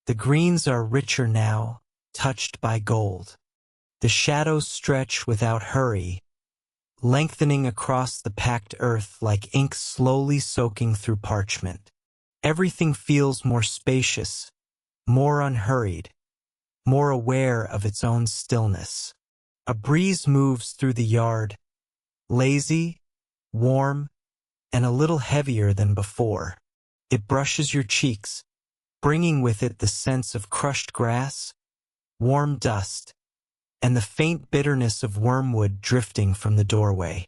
The greens are richer now, touched by gold. The shadows stretch without hurry, lengthening across the packed earth like ink slowly soaking through parchment. Everything feels more spacious, more unhurried, more aware of its own stillness. A breeze moves through the yard, lazy, warm, and a little heavier than before. It brushes your cheeks, bringing with it the sense of crushed grass, warm dust, and the faint bitterness of wormwood drifting from the doorway.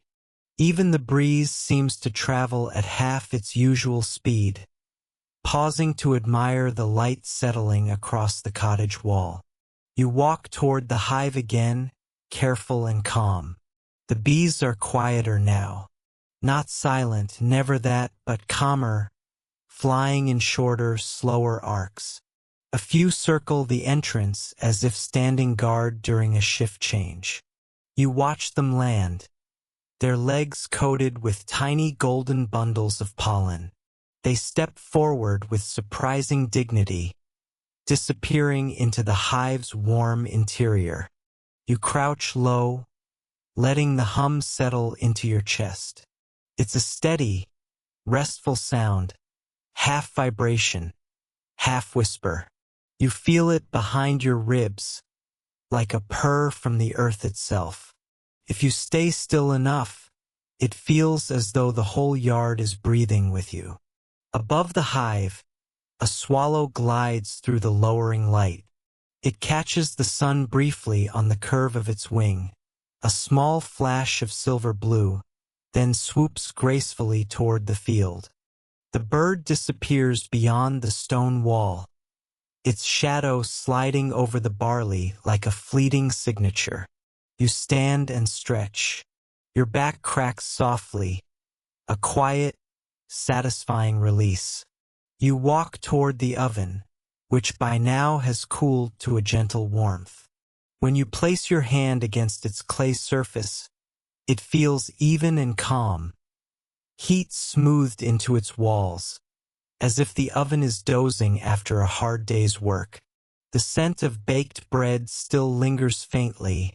Even the breeze seems to travel at half its usual speed, pausing to admire the light settling across the cottage wall. You walk toward the hive again, careful and calm. The bees are quieter now, not silent, never that, but calmer, flying in shorter, slower arcs. A few circle the entrance as if standing guard during a shift change. You watch them land, their legs coated with tiny golden bundles of pollen. They step forward with surprising dignity, disappearing into the hive's warm interior. You crouch low, letting the hum settle into your chest. It's a steady, restful sound, half vibration, half whisper. You feel it behind your ribs, like a purr from the earth itself. If you stay still enough, it feels as though the whole yard is breathing with you. Above the hive, a swallow glides through the lowering light. It catches the sun briefly on the curve of its wing, a small flash of silver blue, then swoops gracefully toward the field. The bird disappears beyond the stone wall, its shadow sliding over the barley like a fleeting signature. You stand and stretch. Your back cracks softly, a quiet, satisfying release. You walk toward the oven, which by now has cooled to a gentle warmth. When you place your hand against its clay surface, it feels even and calm, heat smoothed into its walls, as if the oven is dozing after a hard day's work. The scent of baked bread still lingers faintly,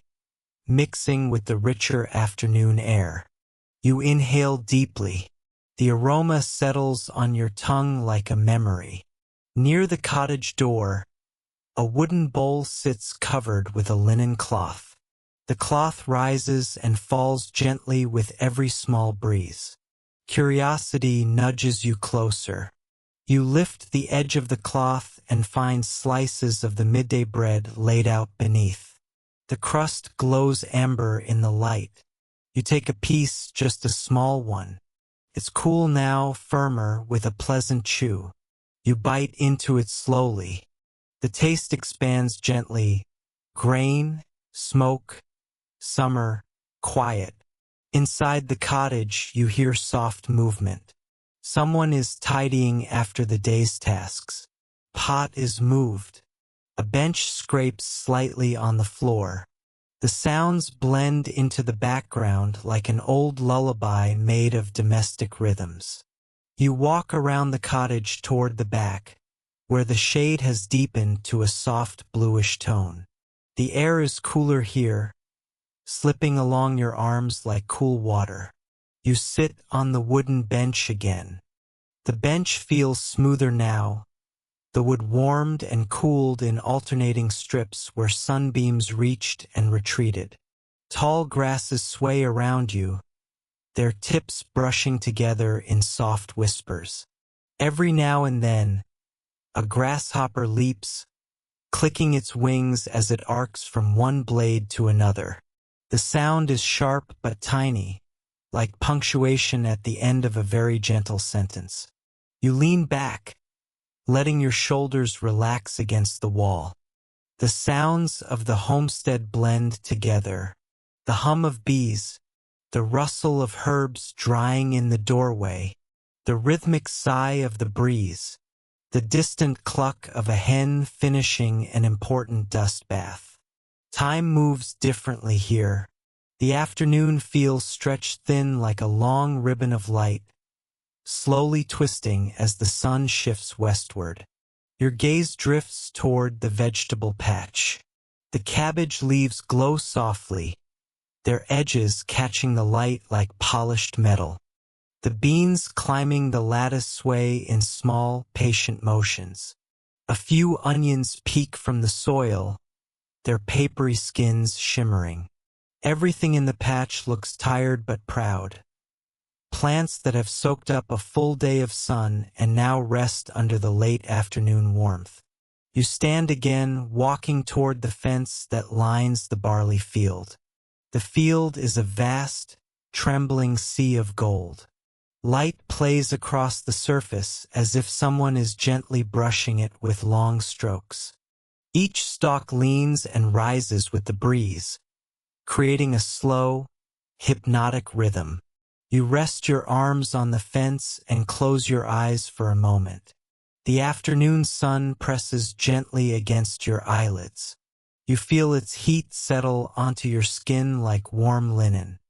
mixing with the richer afternoon air. You inhale deeply. The aroma settles on your tongue like a memory. Near the cottage door, a wooden bowl sits covered with a linen cloth. The cloth rises and falls gently with every small breeze. Curiosity nudges you closer. You lift the edge of the cloth and find slices of the midday bread laid out beneath. The crust glows amber in the light. You take a piece, just a small one. It's cool now, firmer, with a pleasant chew. You bite into it slowly. The taste expands gently. Grain, smoke, summer, quiet. Inside the cottage, you hear soft movement. Someone is tidying after the day's tasks. Pot is moved. A bench scrapes slightly on the floor. The sounds blend into the background like an old lullaby made of domestic rhythms. You walk around the cottage toward the back, where the shade has deepened to a soft bluish tone. The air is cooler here, slipping along your arms like cool water. You sit on the wooden bench again. The bench feels smoother now, the wood warmed and cooled in alternating strips where sunbeams reached and retreated. Tall grasses sway around you, their tips brushing together in soft whispers. Every now and then, a grasshopper leaps, clicking its wings as it arcs from one blade to another. The sound is sharp but tiny, like punctuation at the end of a very gentle sentence. You lean back, letting your shoulders relax against the wall. The sounds of the homestead blend together. The hum of bees, the rustle of herbs drying in the doorway, the rhythmic sigh of the breeze, the distant cluck of a hen finishing an important dust bath. Time moves differently here. The afternoon feels stretched thin like a long ribbon of light, slowly twisting as the sun shifts westward. Your gaze drifts toward the vegetable patch. The cabbage leaves glow softly, their edges catching the light like polished metal. The beans climbing the lattice sway in small, patient motions. A few onions peek from the soil, their papery skins shimmering. Everything in the patch looks tired but proud. Plants that have soaked up a full day of sun and now rest under the late afternoon warmth. You stand again, walking toward the fence that lines the barley field. The field is a vast, trembling sea of gold. Light plays across the surface as if someone is gently brushing it with long strokes. Each stalk leans and rises with the breeze, creating a slow, hypnotic rhythm. You rest your arms on the fence and close your eyes for a moment. The afternoon sun presses gently against your eyelids. You feel its heat settle onto your skin like warm linen.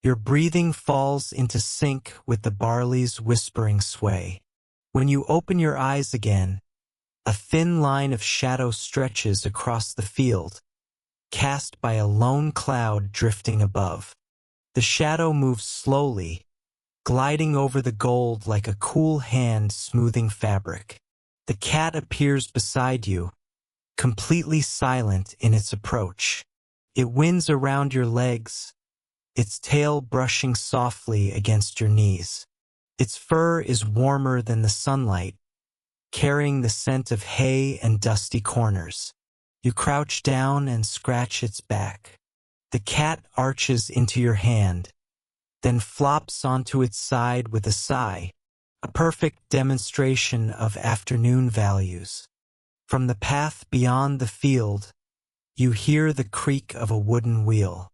Your breathing falls into sync with the barley's whispering sway. When you open your eyes again, a thin line of shadow stretches across the field, cast by a lone cloud drifting above. The shadow moves slowly, gliding over the gold like a cool hand smoothing fabric. The cat appears beside you, completely silent in its approach. It winds around your legs, its tail brushing softly against your knees. Its fur is warmer than the sunlight, carrying the scent of hay and dusty corners. You crouch down and scratch its back. The cat arches into your hand, then flops onto its side with a sigh, a perfect demonstration of afternoon values. From the path beyond the field, you hear the creak of a wooden wheel.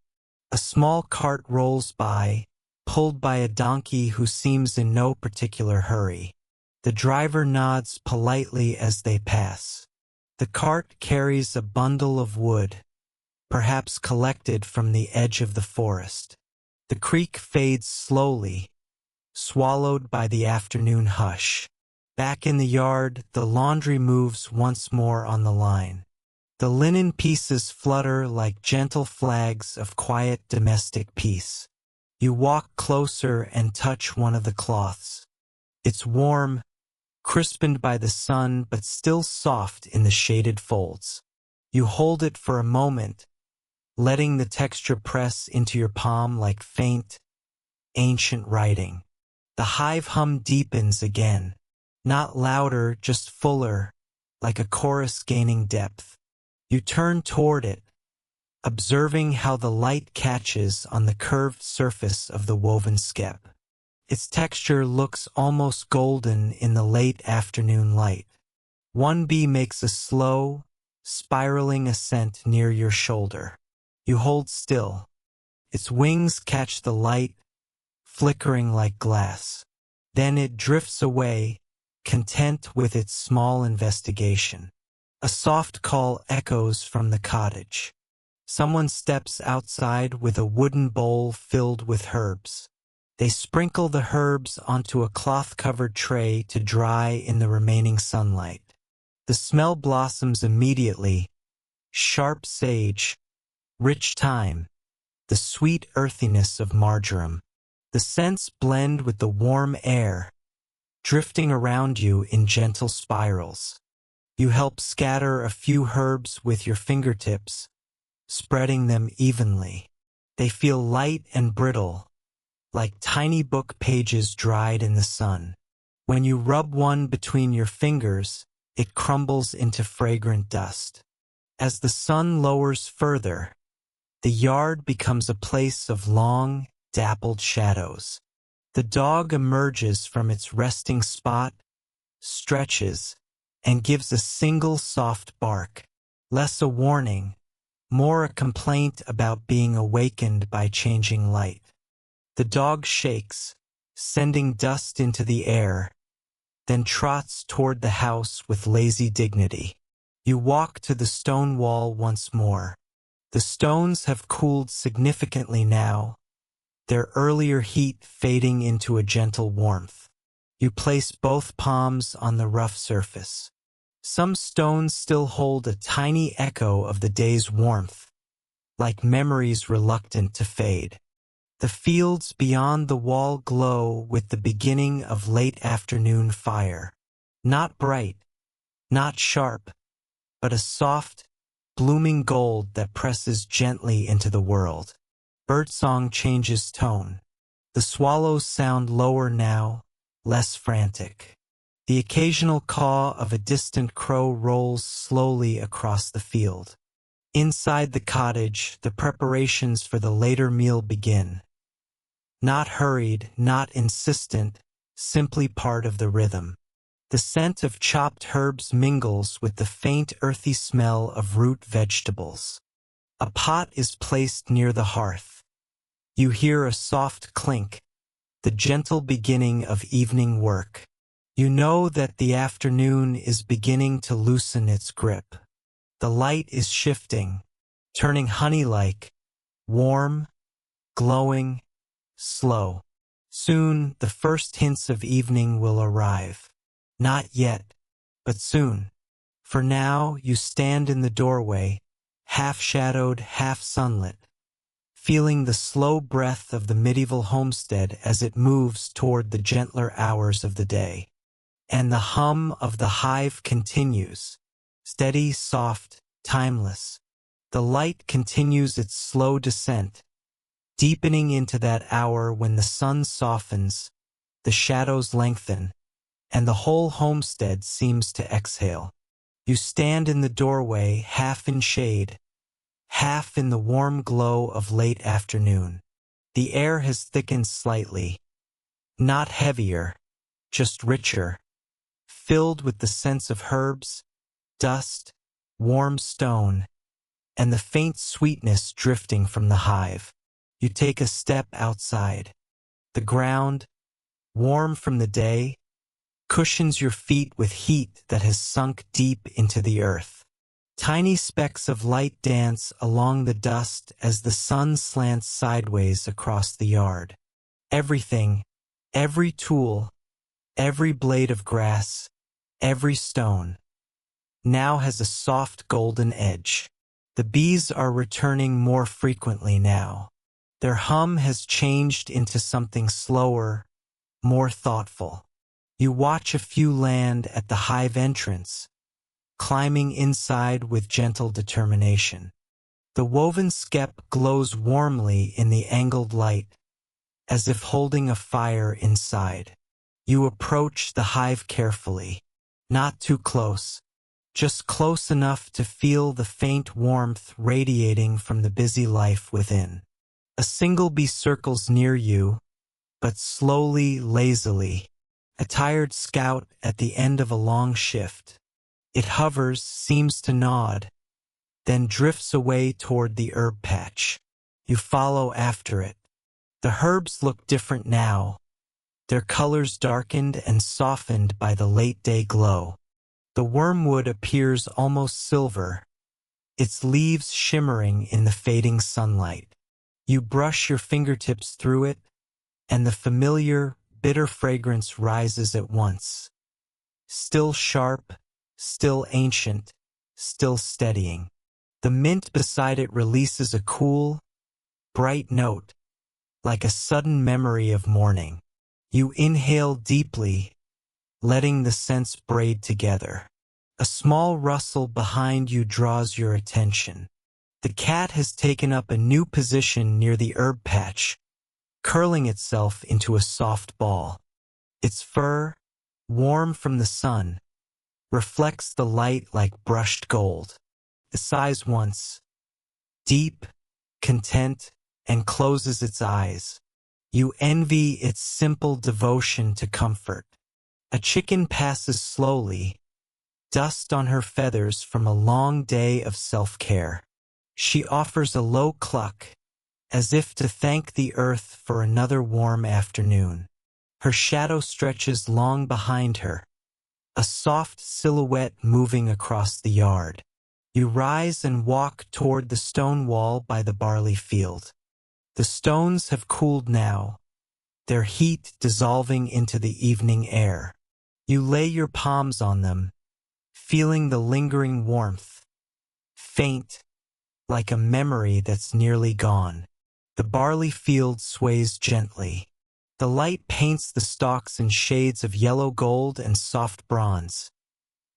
A small cart rolls by, pulled by a donkey who seems in no particular hurry. The driver nods politely as they pass. The cart carries a bundle of wood, perhaps collected from the edge of the forest. The creak fades slowly, swallowed by the afternoon hush. Back in the yard, the laundry moves once more on the line. The linen pieces flutter like gentle flags of quiet domestic peace. You walk closer and touch one of the cloths. It's warm, crispened by the sun, but still soft in the shaded folds. You hold it for a moment, letting the texture press into your palm like faint, ancient writing. The hive hum deepens again, not louder, just fuller, like a chorus gaining depth. You turn toward it, observing how the light catches on the curved surface of the woven skep. Its texture looks almost golden in the late afternoon light. One bee makes a slow, spiraling ascent near your shoulder. You hold still. Its wings catch the light, flickering like glass. Then it drifts away, content with its small investigation. A soft call echoes from the cottage. Someone steps outside with a wooden bowl filled with herbs. They sprinkle the herbs onto a cloth-covered tray to dry in the remaining sunlight. The smell blossoms immediately: sharp sage, rich thyme, the sweet earthiness of marjoram. The scents blend with the warm air, drifting around you in gentle spirals. You help scatter a few herbs with your fingertips, spreading them evenly. They feel light and brittle, like tiny book pages dried in the sun. When you rub one between your fingers, it crumbles into fragrant dust. As the sun lowers further, the yard becomes a place of long, dappled shadows. The dog emerges from its resting spot, stretches, and gives a single soft bark. Less a warning, more a complaint about being awakened by changing light. The dog shakes, sending dust into the air, then trots toward the house with lazy dignity. You walk to the stone wall once more. The stones have cooled significantly now, their earlier heat fading into a gentle warmth. You place both palms on the rough surface. Some stones still hold a tiny echo of the day's warmth, like memories reluctant to fade. The fields beyond the wall glow with the beginning of late afternoon fire. Not bright, not sharp, but a soft, blooming gold that presses gently into the world. Birdsong changes tone. The swallows sound lower now, less frantic. The occasional caw of a distant crow rolls slowly across the field. Inside the cottage, the preparations for the later meal begin. Not hurried, not insistent, simply part of the rhythm. The scent of chopped herbs mingles with the faint earthy smell of root vegetables. A pot is placed near the hearth. You hear a soft clink, the gentle beginning of evening work. You know that the afternoon is beginning to loosen its grip. The light is shifting, turning honey-like, warm, glowing, slow. Soon the first hints of evening will arrive. Not yet, but soon. For now you stand in the doorway, half-shadowed, half-sunlit, feeling the slow breath of the medieval homestead as it moves toward the gentler hours of the day. And the hum of the hive continues, steady, soft, timeless. The light continues its slow descent, deepening into that hour when the sun softens, the shadows lengthen, and the whole homestead seems to exhale. You stand in the doorway, half in shade, half in the warm glow of late afternoon. The air has thickened slightly, not heavier, just richer, filled with the scents of herbs, dust, warm stone, and the faint sweetness drifting from the hive. You take a step outside. The ground, warm from the day, cushions your feet with heat that has sunk deep into the earth. Tiny specks of light dance along the dust as the sun slants sideways across the yard. Everything, every tool, every blade of grass, every stone, now has a soft golden edge. The bees are returning more frequently now. Their hum has changed into something slower, more thoughtful. You watch a few land at the hive entrance, climbing inside with gentle determination. The woven skep glows warmly in the angled light, as if holding a fire inside. You approach the hive carefully, not too close, just close enough to feel the faint warmth radiating from the busy life within. A single bee circles near you, but slowly, lazily, a tired scout at the end of a long shift. It hovers, seems to nod, then drifts away toward the herb patch. You follow after it. The herbs look different now, their colors darkened and softened by the late-day glow. The wormwood appears almost silver, its leaves shimmering in the fading sunlight. You brush your fingertips through it, and the familiar, bitter fragrance rises at once. Still sharp, still ancient, still steadying. The mint beside it releases a cool, bright note, like a sudden memory of morning. You inhale deeply, letting the scents braid together. A small rustle behind you draws your attention. The cat has taken up a new position near the herb patch, curling itself into a soft ball. Its fur, warm from the sun, reflects the light like brushed gold. It sighs once, deep, content, and closes its eyes. You envy its simple devotion to comfort. A chicken passes slowly, dust on her feathers from a long day of self-care. She offers a low cluck, as if to thank the earth for another warm afternoon. Her shadow stretches long behind her, a soft silhouette moving across the yard. You rise and walk toward the stone wall by the barley field. The stones have cooled now, their heat dissolving into the evening air. You lay your palms on them, feeling the lingering warmth, faint, like a memory that's nearly gone. The barley field sways gently. The light paints the stalks in shades of yellow gold and soft bronze,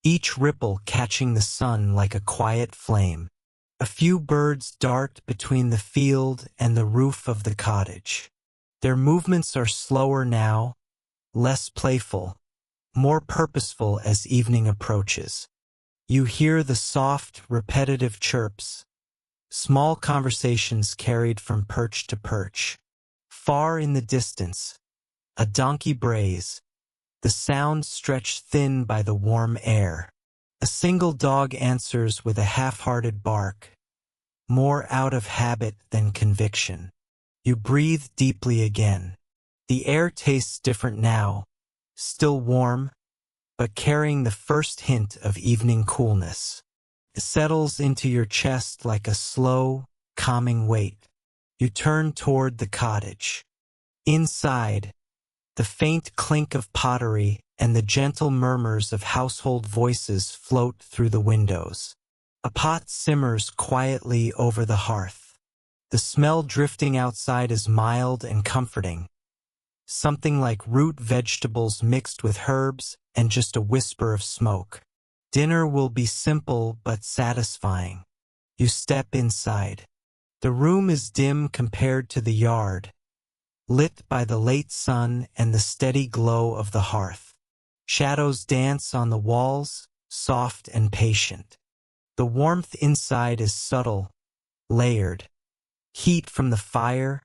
each ripple catching the sun like a quiet flame. A few birds dart between the field and the roof of the cottage. Their movements are slower now, less playful, more purposeful as evening approaches. You hear the soft, repetitive chirps, small conversations carried from perch to perch. Far in the distance, a donkey brays, the sound stretched thin by the warm air. A single dog answers with a half-hearted bark, more out of habit than conviction. You breathe deeply again. The air tastes different now, still warm, but carrying the first hint of evening coolness. It settles into your chest like a slow, calming weight. You turn toward the cottage. Inside, the faint clink of pottery and the gentle murmurs of household voices float through the windows. A pot simmers quietly over the hearth. The smell drifting outside is mild and comforting, something like root vegetables mixed with herbs and just a whisper of smoke. Dinner will be simple but satisfying. You step inside. The room is dim compared to the yard, lit by the late sun and the steady glow of the hearth. Shadows dance on the walls, soft and patient. The warmth inside is subtle, layered. Heat from the fire,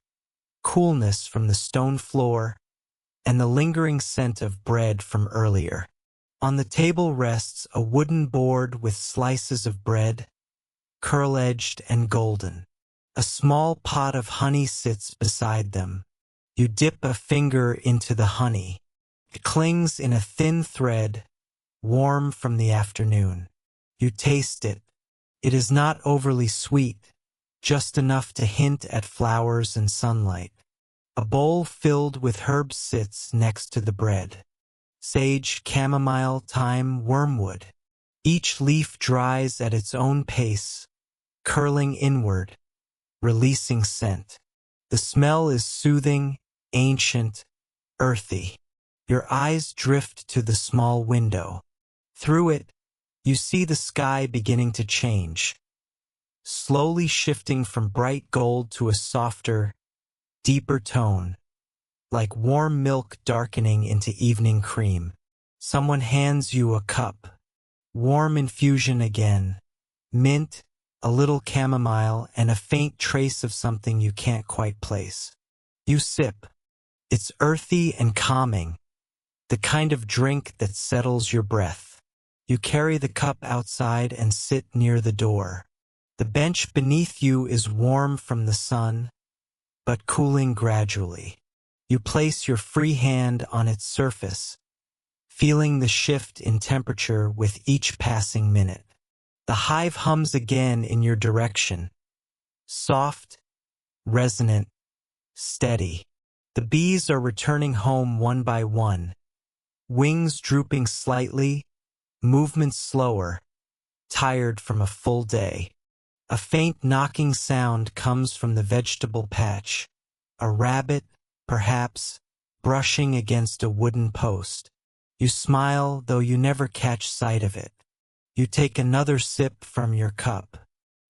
coolness from the stone floor, and the lingering scent of bread from earlier. On the table rests a wooden board with slices of bread, curl-edged and golden. A small pot of honey sits beside them. You dip a finger into the honey. It clings in a thin thread, warm from the afternoon. You taste it. It is not overly sweet, just enough to hint at flowers and sunlight. A bowl filled with herbs sits next to the bread. Sage, chamomile, thyme, wormwood. Each leaf dries at its own pace, curling inward, releasing scent. The smell is soothing, ancient, earthy. Your eyes drift to the small window. Through it, you see the sky beginning to change. slowly shifting from bright gold to a softer, deeper tone, like warm milk darkening into evening cream. Someone hands you a cup. Warm infusion again. Mint, a little chamomile, and a faint trace of something you can't quite place. You sip. It's earthy and calming, the kind of drink that settles your breath. You carry the cup outside and sit near the door. The bench beneath you is warm from the sun, but cooling gradually. You place your free hand on its surface, feeling the shift in temperature with each passing minute. The hive hums again in your direction, soft, resonant, steady. The bees are returning home one by one, wings drooping slightly, movements slower, tired from a full day. A faint knocking sound comes from the vegetable patch, a rabbit, perhaps, brushing against a wooden post. You smile, though you never catch sight of it. You take another sip from your cup.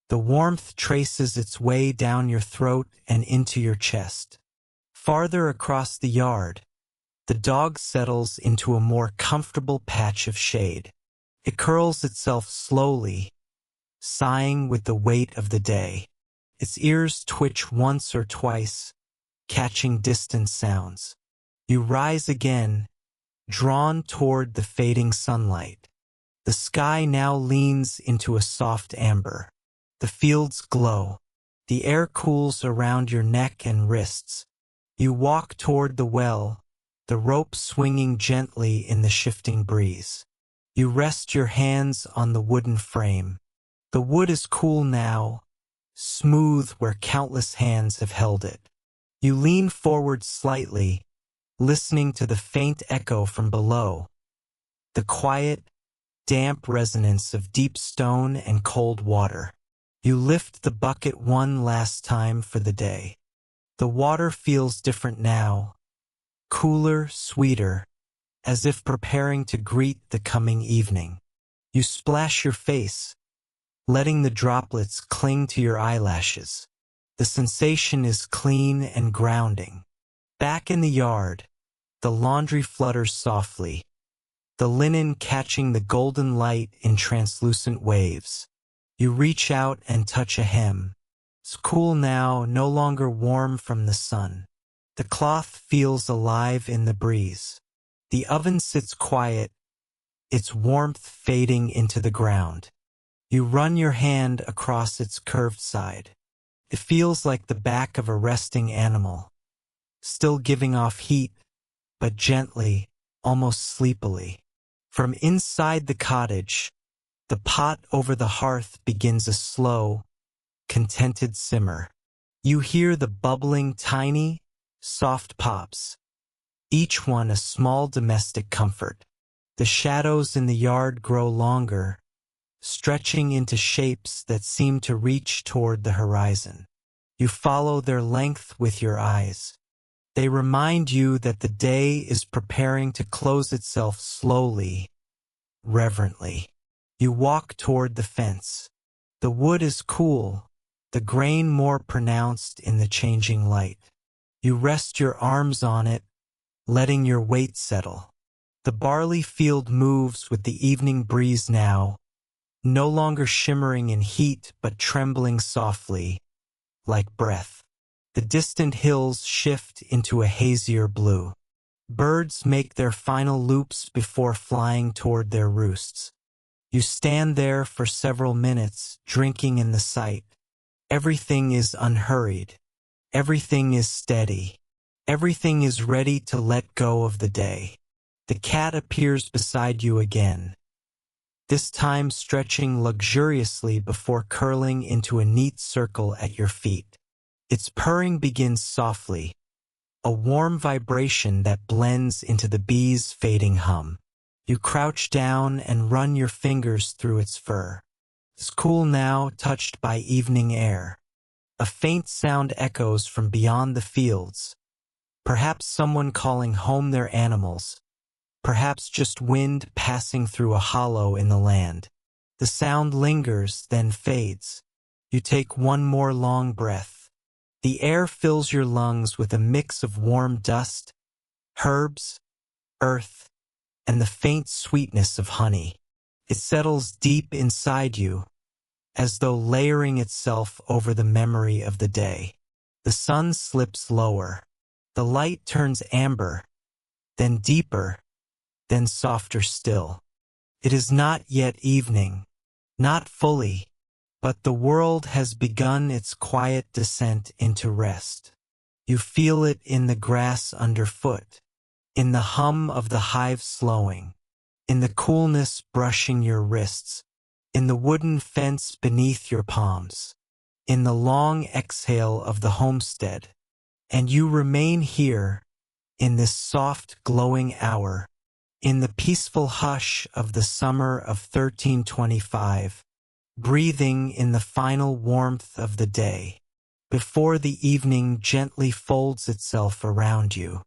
The warmth traces its way down your throat and into your chest. Farther across the yard, the dog settles into a more comfortable patch of shade. It curls itself slowly, sighing with the weight of the day. Its ears twitch once or twice, catching distant sounds. You rise again, drawn toward the fading sunlight. The sky now leans into a soft amber. The fields glow. The air cools around your neck and wrists. You walk toward the well, the rope swinging gently in the shifting breeze. You rest your hands on the wooden frame. The wood is cool now, smooth where countless hands have held it. You lean forward slightly, listening to the faint echo from below, the quiet, damp resonance of deep stone and cold water. You lift the bucket one last time for the day. The water feels different now, cooler, sweeter, as if preparing to greet the coming evening. You splash your face, letting the droplets cling to your eyelashes. The sensation is clean and grounding. Back in the yard, the laundry flutters softly, the linen catching the golden light in translucent waves. You reach out and touch a hem. It's cool now, no longer warm from the sun. The cloth feels alive in the breeze. The oven sits quiet, its warmth fading into the ground. You run your hand across its curved side. It feels like the back of a resting animal, still giving off heat, but gently, almost sleepily. From inside the cottage, the pot over the hearth begins a slow, contented simmer. You hear the bubbling tiny, soft pops, each one a small domestic comfort. The shadows in the yard grow longer, stretching into shapes that seem to reach toward the horizon. You follow their length with your eyes. They remind you that the day is preparing to close itself slowly, reverently. You walk toward the fence. The wood is cool, the grain more pronounced in the changing light. You rest your arms on it, letting your weight settle. The barley field moves with the evening breeze now, no longer shimmering in heat but trembling softly, like breath. The distant hills shift into a hazier blue. Birds make their final loops before flying toward their roosts. You stand there for several minutes, drinking in the sight. Everything is unhurried. Everything is steady. Everything is ready to let go of the day. The cat appears beside you again, this time stretching luxuriously before curling into a neat circle at your feet. Its purring begins softly, a warm vibration that blends into the bee's fading hum. You crouch down and run your fingers through its fur. It's cool now, touched by evening air. A faint sound echoes from beyond the fields, perhaps someone calling home their animals, perhaps just wind passing through a hollow in the land. The sound lingers, then fades. You take one more long breath. The air fills your lungs with a mix of warm dust, herbs, earth, and the faint sweetness of honey. It settles deep inside you, as though layering itself over the memory of the day. The sun slips lower. The light turns amber, then deeper, then softer still. It is not yet evening, not fully, but the world has begun its quiet descent into rest. You feel it in the grass underfoot, in the hum of the hive slowing, in the coolness brushing your wrists, in the wooden fence beneath your palms, in the long exhale of the homestead. And you remain here, in this soft, glowing hour, in the peaceful hush of the summer of 1325, breathing in the final warmth of the day, before the evening gently folds itself around you.